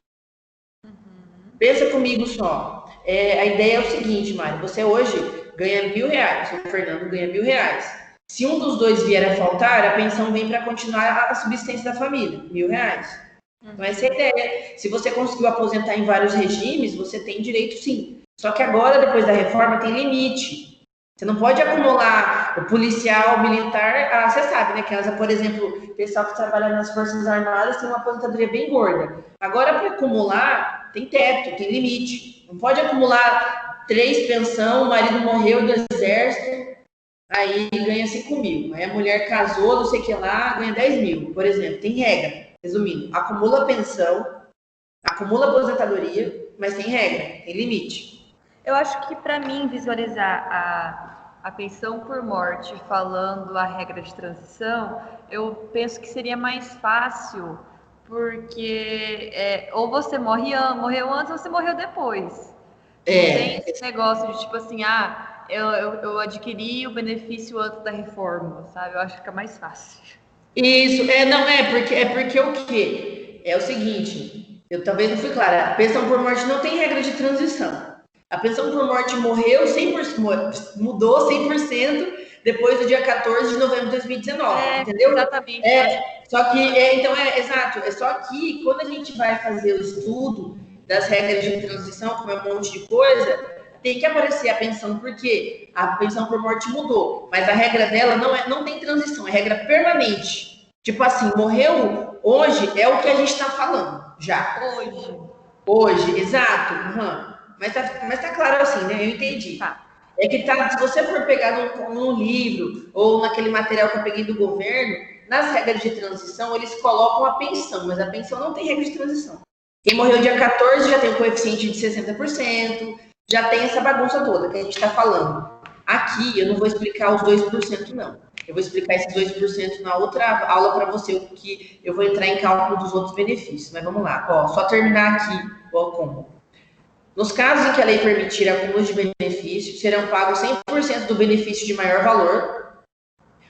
Pensa comigo só. A ideia é o seguinte, Mário. Você hoje ganha R$1.000. O Fernando ganha R$1.000. Se um dos dois vier a faltar, a pensão vem para continuar a subsistência da família. R$1.000. Então, essa é a ideia. Se você conseguiu aposentar em vários regimes, você tem direito sim. Só que agora, depois da reforma, tem limite. Você não pode acumular o policial, o militar. Você sabe, né? Que, por exemplo, o pessoal que trabalha nas Forças Armadas tem uma aposentadoria bem gorda. Agora, para acumular, tem teto, tem limite. Não pode acumular 3 pensão, o marido morreu do exército, aí ganha 5 mil. Aí a mulher casou, não sei o que lá, ganha 10 mil, por exemplo. Tem regra, resumindo. Acumula pensão, acumula aposentadoria, mas tem regra, tem limite. Eu acho que para mim visualizar a pensão por morte falando a regra de transição, eu penso que seria mais fácil, porque ou você morreu antes ou você morreu depois. Tem esse negócio de tipo assim, eu adquiri o benefício antes da reforma, sabe? Eu acho que fica mais fácil. Isso, porque o quê? É o seguinte, eu talvez não fui clara, a pensão por morte não tem regra de transição. A pensão por morte mudou 100% depois do dia 14 de novembro de 2019, entendeu? Exatamente. Exato. É só que quando a gente vai fazer o estudo das regras de transição, como é um monte de coisa, tem que aparecer a pensão, porque a pensão por morte mudou, mas a regra dela não tem transição, é regra permanente. Tipo assim, morreu hoje, é o que a gente está falando, já. Hoje, exato. Uhum. Mas tá claro assim, né? Eu entendi. Tá. É que se você for pegar num livro ou naquele material que eu peguei do governo, nas regras de transição, eles colocam a pensão, mas a pensão não tem regra de transição. Quem morreu dia 14 já tem o coeficiente de 60%, já tem essa bagunça toda que a gente está falando. Aqui, eu não vou explicar os 2%, não. Eu vou explicar esses 2% na outra aula para você, que eu vou entrar em cálculo dos outros benefícios. Mas vamos lá. Só terminar aqui como. Nos casos em que a lei permitir acúmulo de benefícios, serão pagos 100% do benefício de maior valor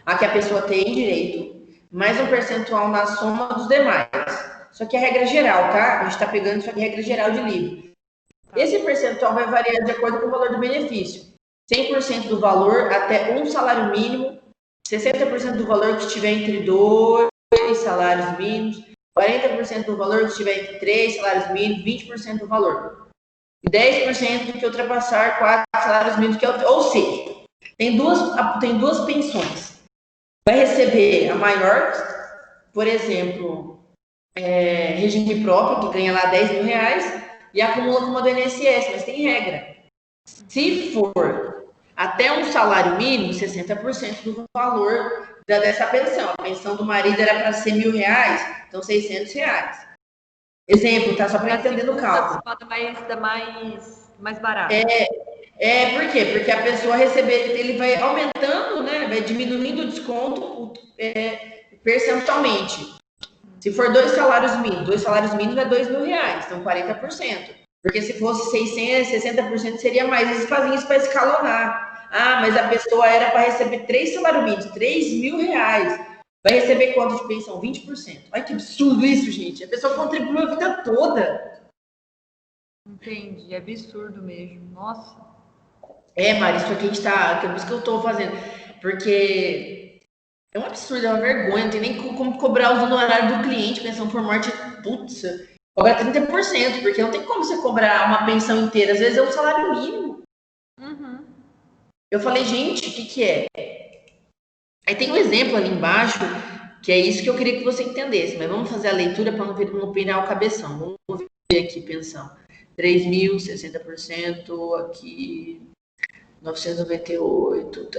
a que a pessoa tem direito, mais um percentual na soma dos demais. Só que é regra geral, tá? A gente está pegando isso aqui, regra geral de livro. Esse percentual vai variar de acordo com o valor do benefício. 100% do valor até um salário mínimo, 60% do valor que estiver entre 2 salários mínimos, 40% do valor que estiver entre 3 salários mínimos, 20% do valor. E 10% do que ultrapassar 4 salários mínimos, ou seja, tem duas pensões. Vai receber a maior, por exemplo, regime próprio, que ganha lá R$10.000, e acumula com uma do INSS, mas tem regra. Se for até um salário mínimo, 60% do valor dessa pensão. A pensão do marido era para ser R$1.000, então R$600. Exemplo, tá? Só para entender no cálculo. Mais barato. Por quê? Porque a pessoa ele vai aumentando, né? Vai diminuindo o desconto percentualmente. Se for 2 salários mínimos é R$2.000, então 40%. Porque se fosse 600, 60% seria mais. Eles faziam isso para escalonar. Mas a pessoa era para receber 3 salários mínimos, R$3.000. Vai receber quanto de pensão? 20%. Olha que absurdo isso, gente. A pessoa contribuiu a vida toda. Entendi, é absurdo mesmo. Nossa. Mari, isso aqui a gente tá... É por isso que eu tô fazendo. Porque é um absurdo, é uma vergonha. Não tem nem como cobrar os honorários do cliente, pensão por morte. Putz, cobra 30%, porque não tem como você cobrar uma pensão inteira. Às vezes é um salário mínimo. Uhum. Eu falei, gente, o que é? Aí tem um exemplo ali embaixo Que é isso que eu queria que você entendesse. Mas vamos fazer a leitura para não pirar o cabeção. Vamos ver aqui, pensão. 3 mil, 60%, aqui 998,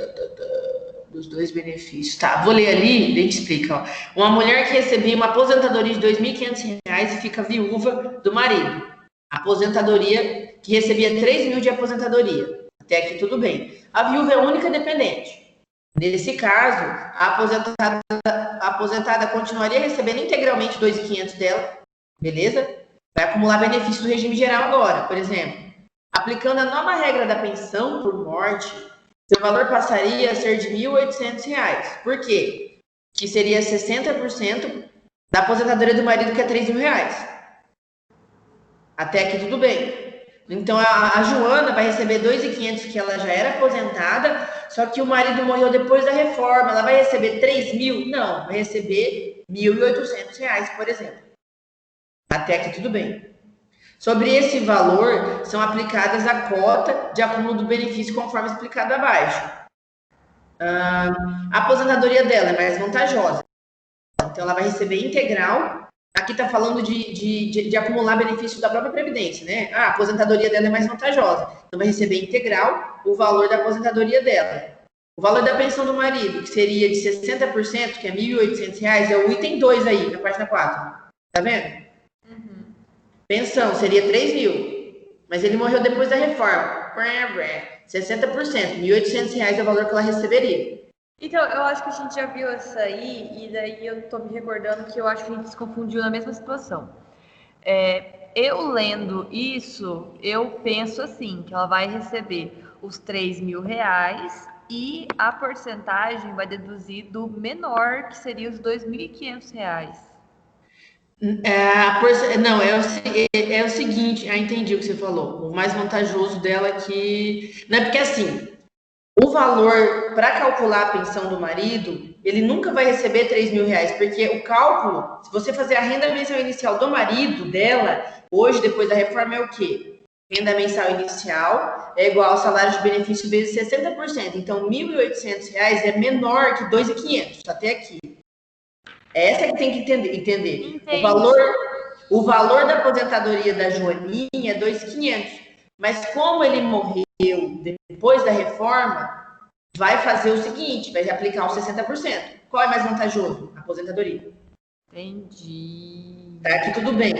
dos dois benefícios. Tá, vou ler ali, a gente explica. Ó. Uma mulher que recebia uma aposentadoria de R$ 2.500 e fica viúva do marido. Aposentadoria, que recebia 3 mil de aposentadoria. Até aqui tudo bem. A viúva é a única dependente. Nesse caso, a aposentada continuaria recebendo integralmente 2.500 dela, beleza? Vai acumular benefício do regime geral agora, por exemplo. Aplicando a nova regra da pensão por morte, seu valor passaria a ser de R$ 1.800. Por quê? Que seria 60% da aposentadoria do marido, que é R$ 3.000. Até aqui tudo bem. Então a Joana vai receber 2.500, que ela já era aposentada, só que o marido morreu depois da reforma. Ela vai receber 3 mil? Não, vai receber R$ 1.800, por exemplo. Até aqui tudo bem. Sobre esse valor, são aplicadas a cota de acúmulo do benefício, conforme explicado abaixo. A aposentadoria dela é mais vantajosa. Então, ela vai receber integral. Aqui está falando de acumular benefício da própria Previdência, né? A aposentadoria dela é mais vantajosa. Então, vai receber integral o valor da aposentadoria dela. O valor da pensão do marido, que seria de 60%, que é R$ 1.800, é o item 2 aí, na página 4. Tá vendo? Pensão seria 3 mil, mas ele morreu depois da reforma. 60%, R$ 1.800 é o valor que ela receberia. Então, eu acho que a gente já viu essa aí, e daí eu tô me recordando que eu acho que a gente se confundiu na mesma situação. Eu lendo isso, eu penso assim, que ela vai receber os R$ 3.000 e a porcentagem vai deduzir do menor, que seria os R$ 2.500. Não, é o seguinte, entendi o que você falou. O mais vantajoso dela é que. Não é porque assim, o valor para calcular a pensão do marido, ele nunca vai receber R$ 3.000, porque o cálculo, se você fazer a renda mensal inicial do marido dela, hoje, depois da reforma, é o quê? Renda mensal inicial é igual ao salário de benefício vezes 60%. Então, R$ 1.800 é menor que 2.500, até aqui. Essa é que tem que entender. O valor da aposentadoria da Joaninha é 2.500. Mas como ele morreu depois da reforma, vai fazer o seguinte, vai aplicar os 60%. Qual é mais vantajoso? A aposentadoria. Entendi. Tá aqui tudo bem.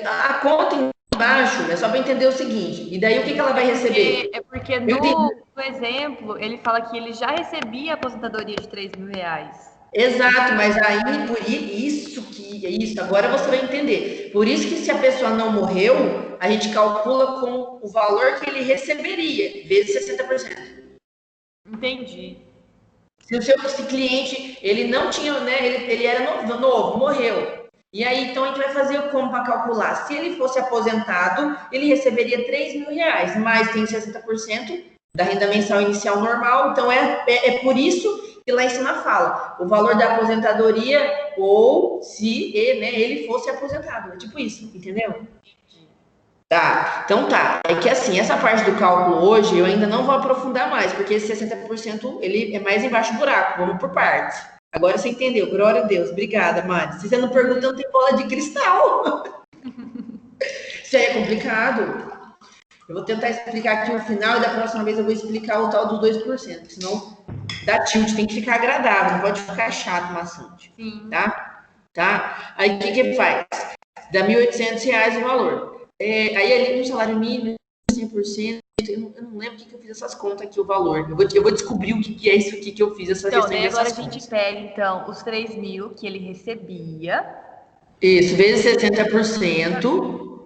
A conta embaixo é só para entender o seguinte. E daí o que ela vai receber? Porque no exemplo, ele fala que ele já recebia a aposentadoria de R$ 3.000. Exato, mas aí agora você vai entender. Por isso que se a pessoa não morreu, a gente calcula com o valor que ele receberia, vezes 60%. Entendi. Se o seu cliente, ele não tinha, né, ele era novo, morreu. E aí, então, a gente vai fazer como para calcular? Se ele fosse aposentado, ele receberia R$ 3.000, mas tem 60% da renda mensal inicial normal. Então, é por isso que lá em cima fala o valor da aposentadoria ou se ele fosse aposentado. É tipo isso, entendeu? Tá, então tá. É que assim, essa parte do cálculo hoje eu ainda não vou aprofundar mais, porque esse 60% ele é mais embaixo do buraco, vamos por partes. Agora você entendeu, glória a Deus. Obrigada, Mari. Se você não pergunta, não tem bola de cristal. Isso aí é complicado. Eu vou tentar explicar aqui no final e da próxima vez eu vou explicar o tal dos 2%, senão dá tilt, tem que ficar agradável, não pode ficar chato, maçante. Sim. Tá? Aí o que faz? Dá R$ 1.800 o valor. Aí ali no salário mínimo, 100%, eu não lembro o que eu fiz essas contas aqui, o valor. Eu vou descobrir o que é isso aqui que eu fiz, essa Então, questão agora a gente pega, então, os 3.000 que ele recebia. Isso, vezes 60%.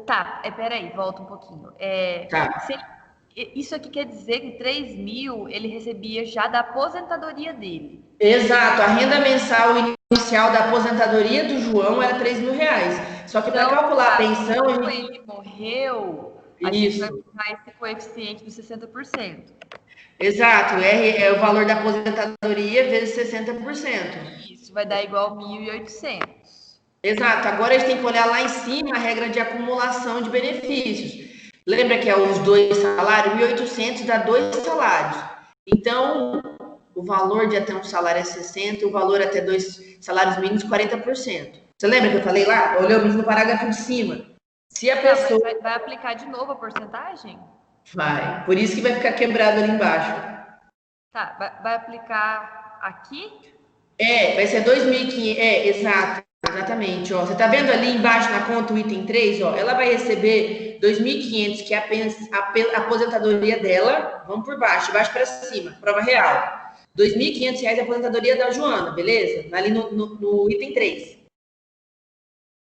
Tá, peraí, volta um pouquinho. Tá. Isso aqui quer dizer que 3.000 ele recebia já da aposentadoria dele. Exato, a renda mensal inicial da aposentadoria do João era R$ 3.000. Só que para calcular a pensão. Quando ele morreu, a gente vai usar esse coeficiente de 60%. Exato, é o valor da aposentadoria vezes 60%. Isso vai dar igual 1.800. Exato, agora a gente tem que olhar lá em cima a regra de acumulação de benefícios. Lembra que é os 2 salários? 1.800 dá 2 salários. Então, o valor de até um salário é 60%, o valor até 2 salários mínimos 40%. Você lembra que eu falei lá? Olhamos no parágrafo de cima. Se a pessoa... Mas vai aplicar de novo a porcentagem? Vai. Por isso que vai ficar quebrado ali embaixo. Tá, vai aplicar aqui? Vai ser 2.500. Exato. Exatamente. Ó, você tá vendo ali embaixo na conta o item 3? Ó, ela vai receber 2.500, que é a aposentadoria dela. Vamos por baixo, de baixo para cima. Prova real. R$2.500 a aposentadoria da Joana, beleza? Ali no item 3.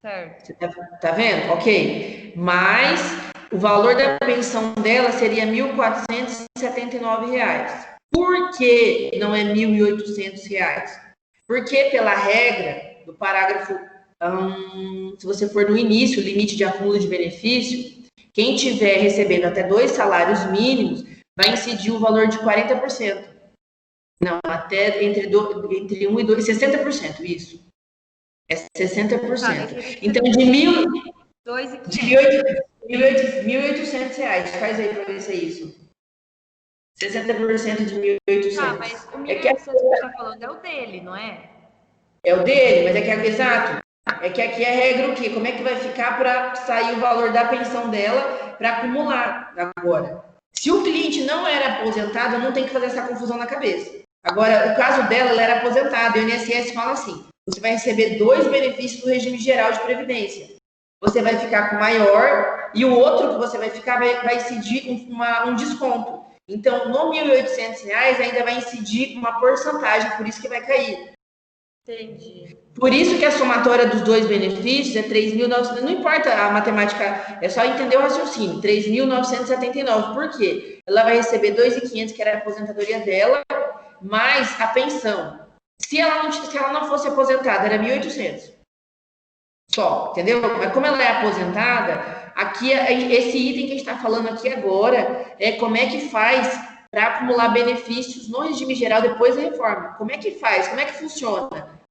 Certo. Você tá vendo? Ok. Mas o valor da pensão dela seria R$1.479. Por que não é R$1.800? Porque pela regra do parágrafo, se você for no início, o limite de acúmulo de benefício, quem tiver recebendo até 2 salários mínimos vai incidir o valor de 40%. Não, até entre 1 e 2, 60%, isso. É 60%. Então, de 1.800 reais, faz aí para ver se é isso. 60% de 1.800. Ah, mas o 1.800 que a gente está falando é o dele, não é? É o dele, mas exato. É que aqui é a regra o quê? Como é que vai ficar para sair o valor da pensão dela para acumular agora? Se o cliente não era aposentado, não tem que fazer essa confusão na cabeça. Agora, o caso dela, ela era aposentada, e o INSS fala assim, você vai receber 2 benefícios do regime geral de previdência. Você vai ficar com maior e o outro que você vai ficar vai incidir um desconto. Então, no R$1.800 ainda vai incidir uma porcentagem, por isso que vai cair. Entendi. Por isso que a somatória dos 2 benefícios é 3.900, não importa a matemática, é só entender o raciocínio, 3.979. Por quê? Ela vai receber 2.500, que era a aposentadoria dela, mais a pensão. Se ela não fosse aposentada, era 1.800. Só, entendeu? Mas como ela é aposentada, aqui, esse item que a gente está falando aqui agora é como é que faz para acumular benefícios no regime geral depois da reforma. Como é que faz? Como é que funciona?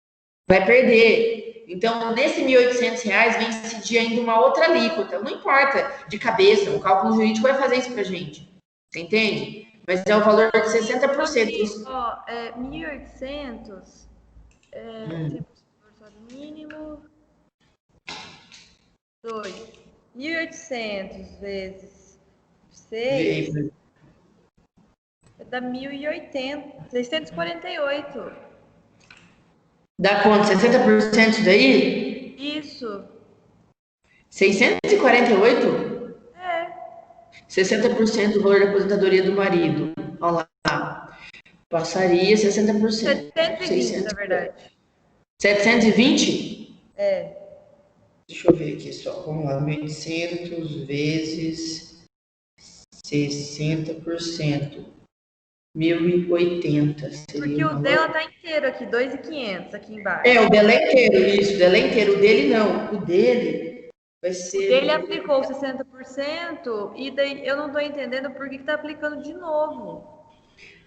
Vai perder. Então, nesse R$1.800 vem incidir ainda uma outra alíquota. Não importa de cabeça, o cálculo jurídico vai fazer isso para gente. Você entende? Mas é o valor de 60%. Ó, 1.800 mínimo 2. 1.800 vezes 6 dá 1.080. 648. Dá quanto? 60% isso daí? Isso. 648? É. 60% do valor da aposentadoria do marido. Olha lá. Passaria 60%. 720, na verdade. 720? É. Deixa eu ver aqui só. Vamos lá. 1.800 vezes 60%. 1.080. Porque o dela tá inteiro aqui, 2.500 aqui embaixo. O dela é inteiro, isso. O dela é inteiro. O dele não. O dele vai ser... O dele aplicou 60% e daí eu não tô entendendo por que tá aplicando de novo.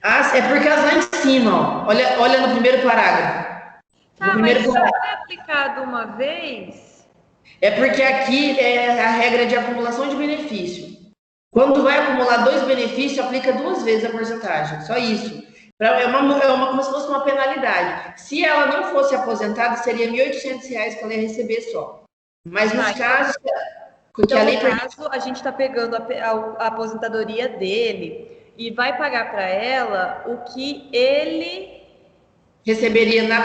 É por causa lá em cima, ó. Olha no primeiro parágrafo. Tá, mas só foi aplicado uma vez? É porque aqui é a regra de acumulação de benefício. Quando vai acumular 2 benefícios, aplica 2 vezes a porcentagem. Só isso. Como se fosse uma penalidade. Se ela não fosse aposentada, seria R$1.800 que ela ia receber só. Mas nos casos... Então, no caso, a gente está pegando a aposentadoria dele e vai pagar para ela o que ele receberia na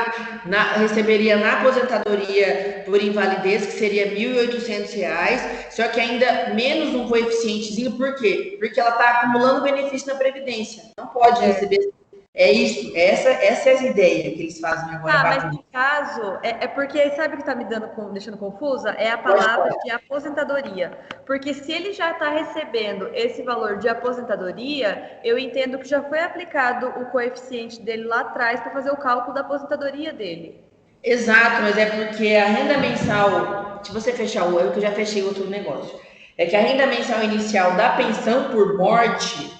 aposentadoria por invalidez, que seria R$1.800, só que ainda menos um coeficientezinho. Por quê? Porque ela está acumulando benefício na Previdência. Não pode receber. É isso, essa é a ideia que eles fazem agora. Mas no caso, porque sabe o que está me deixando confusa? É a palavra de aposentadoria. Porque se ele já está recebendo esse valor de aposentadoria, eu entendo que já foi aplicado o coeficiente dele lá atrás para fazer o cálculo da aposentadoria dele. Exato, mas é porque a renda mensal, se você fechar o eu que eu já fechei outro negócio, é que a renda mensal inicial da pensão por morte,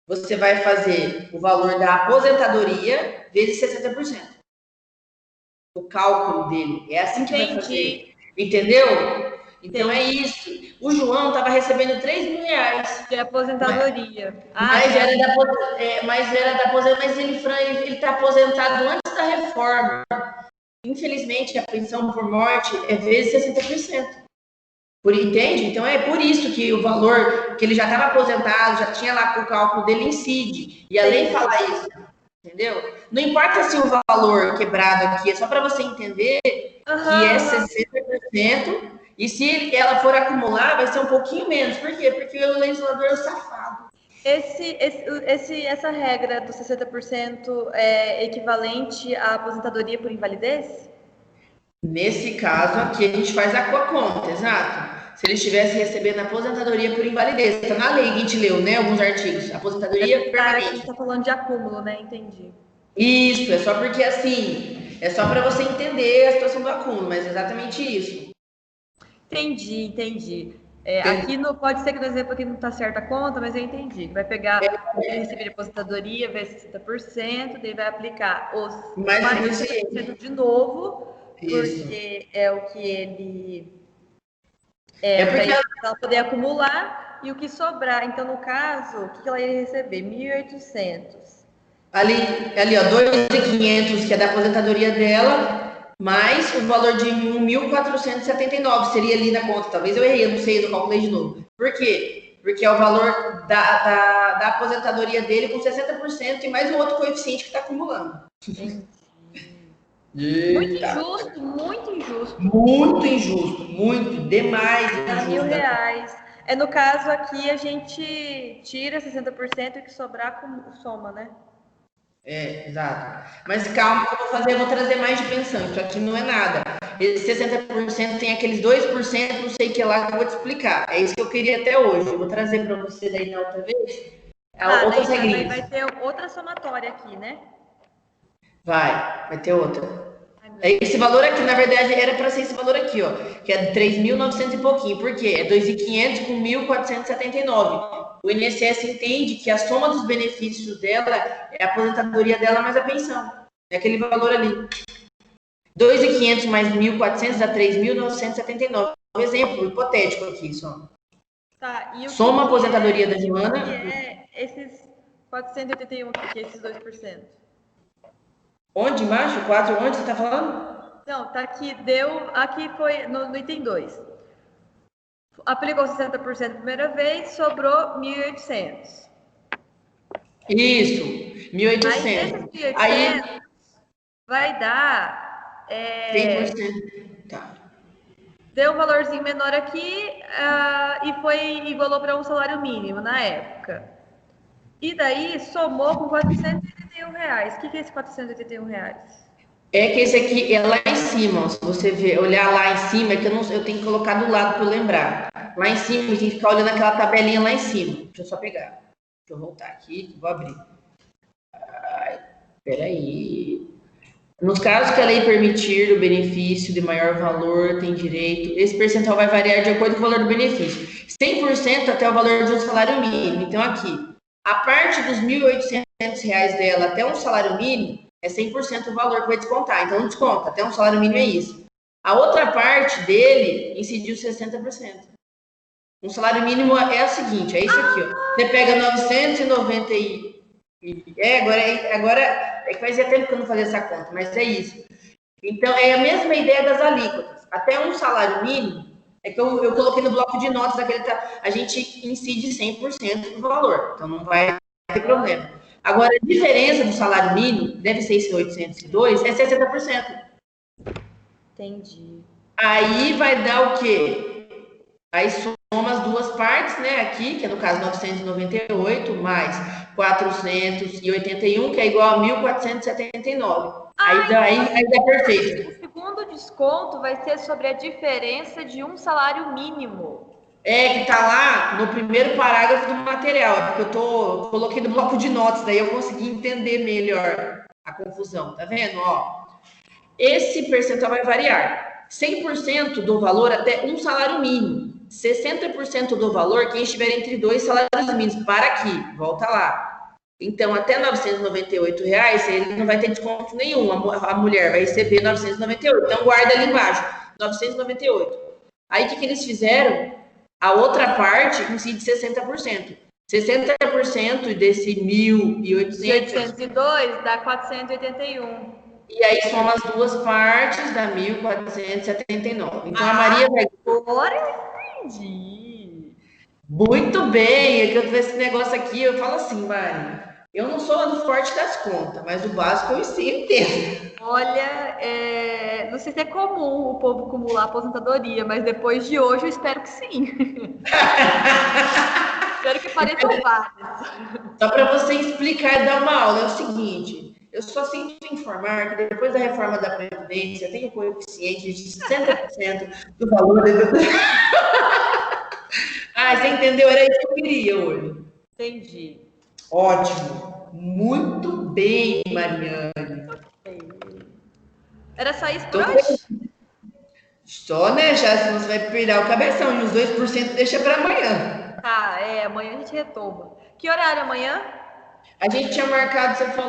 você vai fazer o valor da aposentadoria vezes 60%. O cálculo dele. É assim que vai fazer. Entendeu? Então é isso. O João estava recebendo 3 mil reais. De aposentadoria. Mas era da aposentadoria, mas ele está aposentado antes da reforma. Infelizmente, a pensão por morte é vezes 60%. Entende? Então é por isso que o valor que ele já estava aposentado, já tinha lá o cálculo dele incide. E a lei fala isso. Entendeu? Não importa se o valor quebrado aqui, é só para você entender que é 60%. E se ela for acumular, vai ser um pouquinho menos. Por quê? Porque o legislador é safado. Essa regra dos 60% é equivalente à aposentadoria por invalidez? Nesse caso aqui, a gente faz a conta, exato. Se ele estivesse recebendo aposentadoria por invalidez, está na lei que a gente leu, né? Alguns artigos. Aposentadoria permanente. A gente está falando de acúmulo, né? Entendi. Isso, é só porque assim, é só para você entender a situação do acúmulo, mas é exatamente isso. Entendi. Aqui não pode ser que no exemplo aqui não está certa a conta, mas eu entendi. Vai pegar o que ele receber de aposentadoria, vezes 60%, daí vai aplicar os mais 60% de novo, porque é o que ele para ela poder acumular, e o que sobrar. Então, no caso, o que ela iria receber? 1.800. Ali, ó, 2.500, que é da aposentadoria dela, mais o valor de 1.479, seria ali na conta. Talvez eu errei, eu não sei, eu calculei de novo. Por quê? Porque é o valor da aposentadoria dele com 60% e mais um outro coeficiente que está acumulando. Muito injusto, muito injusto. Muito injusto, muito, demais injusto. R$1.000. No caso aqui, a gente tira 60% e o que sobrar soma, né? Exato. Mas calma que eu vou fazer, eu vou trazer mais de pensão. Isso aqui não é nada. Esse 60% tem aqueles 2%, não sei o que lá, que eu vou te explicar. É isso que eu queria até hoje. Eu vou trazer para você daí na outra vez. Outras regrinhas. Vai ter outra somatória aqui, né? Vai ter outra. Esse valor aqui, na verdade, era para ser esse valor aqui, ó, que é 3.900 e pouquinho. Por quê? É 2.500 com 1.479. O INSS entende que a soma dos benefícios dela é a aposentadoria dela mais a pensão. É aquele valor ali. 2.500 mais 1.400 dá 3.979. Um exemplo hipotético aqui, só. Tá, e soma a aposentadoria da Joana. Esses 481 aqui, esses 2%. Onde embaixo? 4, onde você está falando? Não, tá aqui, aqui foi no item 2. Aplicou 60% a primeira vez, sobrou 1.800. Isso, 1.800. Aí, vai dar... 100%. Tá. Deu um valorzinho menor aqui e igualou para um salário mínimo na época. E daí somou com R$481. O que é esse R$481? É que esse aqui é lá em cima, ó. Se você olhar lá em cima, é que eu tenho que colocar do lado para eu lembrar. Lá em cima, a gente tem que ficar olhando aquela tabelinha lá em cima. Deixa eu só pegar. Deixa eu voltar aqui, vou abrir. Peraí. Nos casos que a lei permitir o benefício de maior valor, tem direito, esse percentual vai variar de acordo com o valor do benefício. 100% até o valor de um salário mínimo. Então, aqui, a parte dos R$1.800 dela até um salário mínimo, é 100% o valor que vai descontar. Então, não desconta. Até um salário mínimo é isso. A outra parte dele incidiu 60%. Um salário mínimo é o seguinte, é isso aqui, ó. Você pega 990 agora é que fazia tempo que eu não fazia essa conta, mas é isso. Então, é a mesma ideia das alíquotas. Até um salário mínimo, é que eu coloquei no bloco de notas, a gente incide 100% do valor. Então, não vai ter problema. Agora, a diferença do salário mínimo, deve ser esse 802, é 60%. Entendi. Aí vai dar o quê? Aí soma as duas partes, né? Aqui, que é no caso 998, mais 481, que é igual a 1.479. Aí dá perfeito. O segundo desconto vai ser sobre a diferença de um salário mínimo. É, que tá lá no primeiro parágrafo do material, porque eu coloquei no bloco de notas, daí eu consegui entender melhor a confusão, tá vendo? Ó, esse percentual vai variar. 100% do valor até um salário mínimo. 60% do valor quem estiver entre 2 salários mínimos. Para aqui, volta lá. Então, até R$998, ele não vai ter desconto nenhum. A mulher vai receber 998. Então, guarda ali embaixo, 998. Aí, o que eles fizeram? A outra parte incide 60%. 60% desse 1.800... 802 dá 481. E aí soma as duas partes, dá 1.479. Então, a Maria vai... Agora eu entendi. Muito bem, é que eu tô esse negócio aqui, eu falo assim, Mari, eu não sou do forte das contas, mas o básico eu sim entendo. Olha, não sei se é comum o povo acumular aposentadoria, mas depois de hoje eu espero que sim. Espero que pareçam várias. Só para você explicar e dar uma aula, é o seguinte, eu só sinto informar que depois da reforma da Previdência tem um coeficiente de 60% do valor do... Ah, você entendeu? Era isso que eu queria hoje. Entendi. Ótimo. Muito bem, Mariana. Era só isso por Tô hoje? só, né? Já senão você vai pirar o cabeção e os 2% deixa para amanhã. Tá, amanhã a gente retoma. Que horário amanhã? A gente tinha marcado, você falou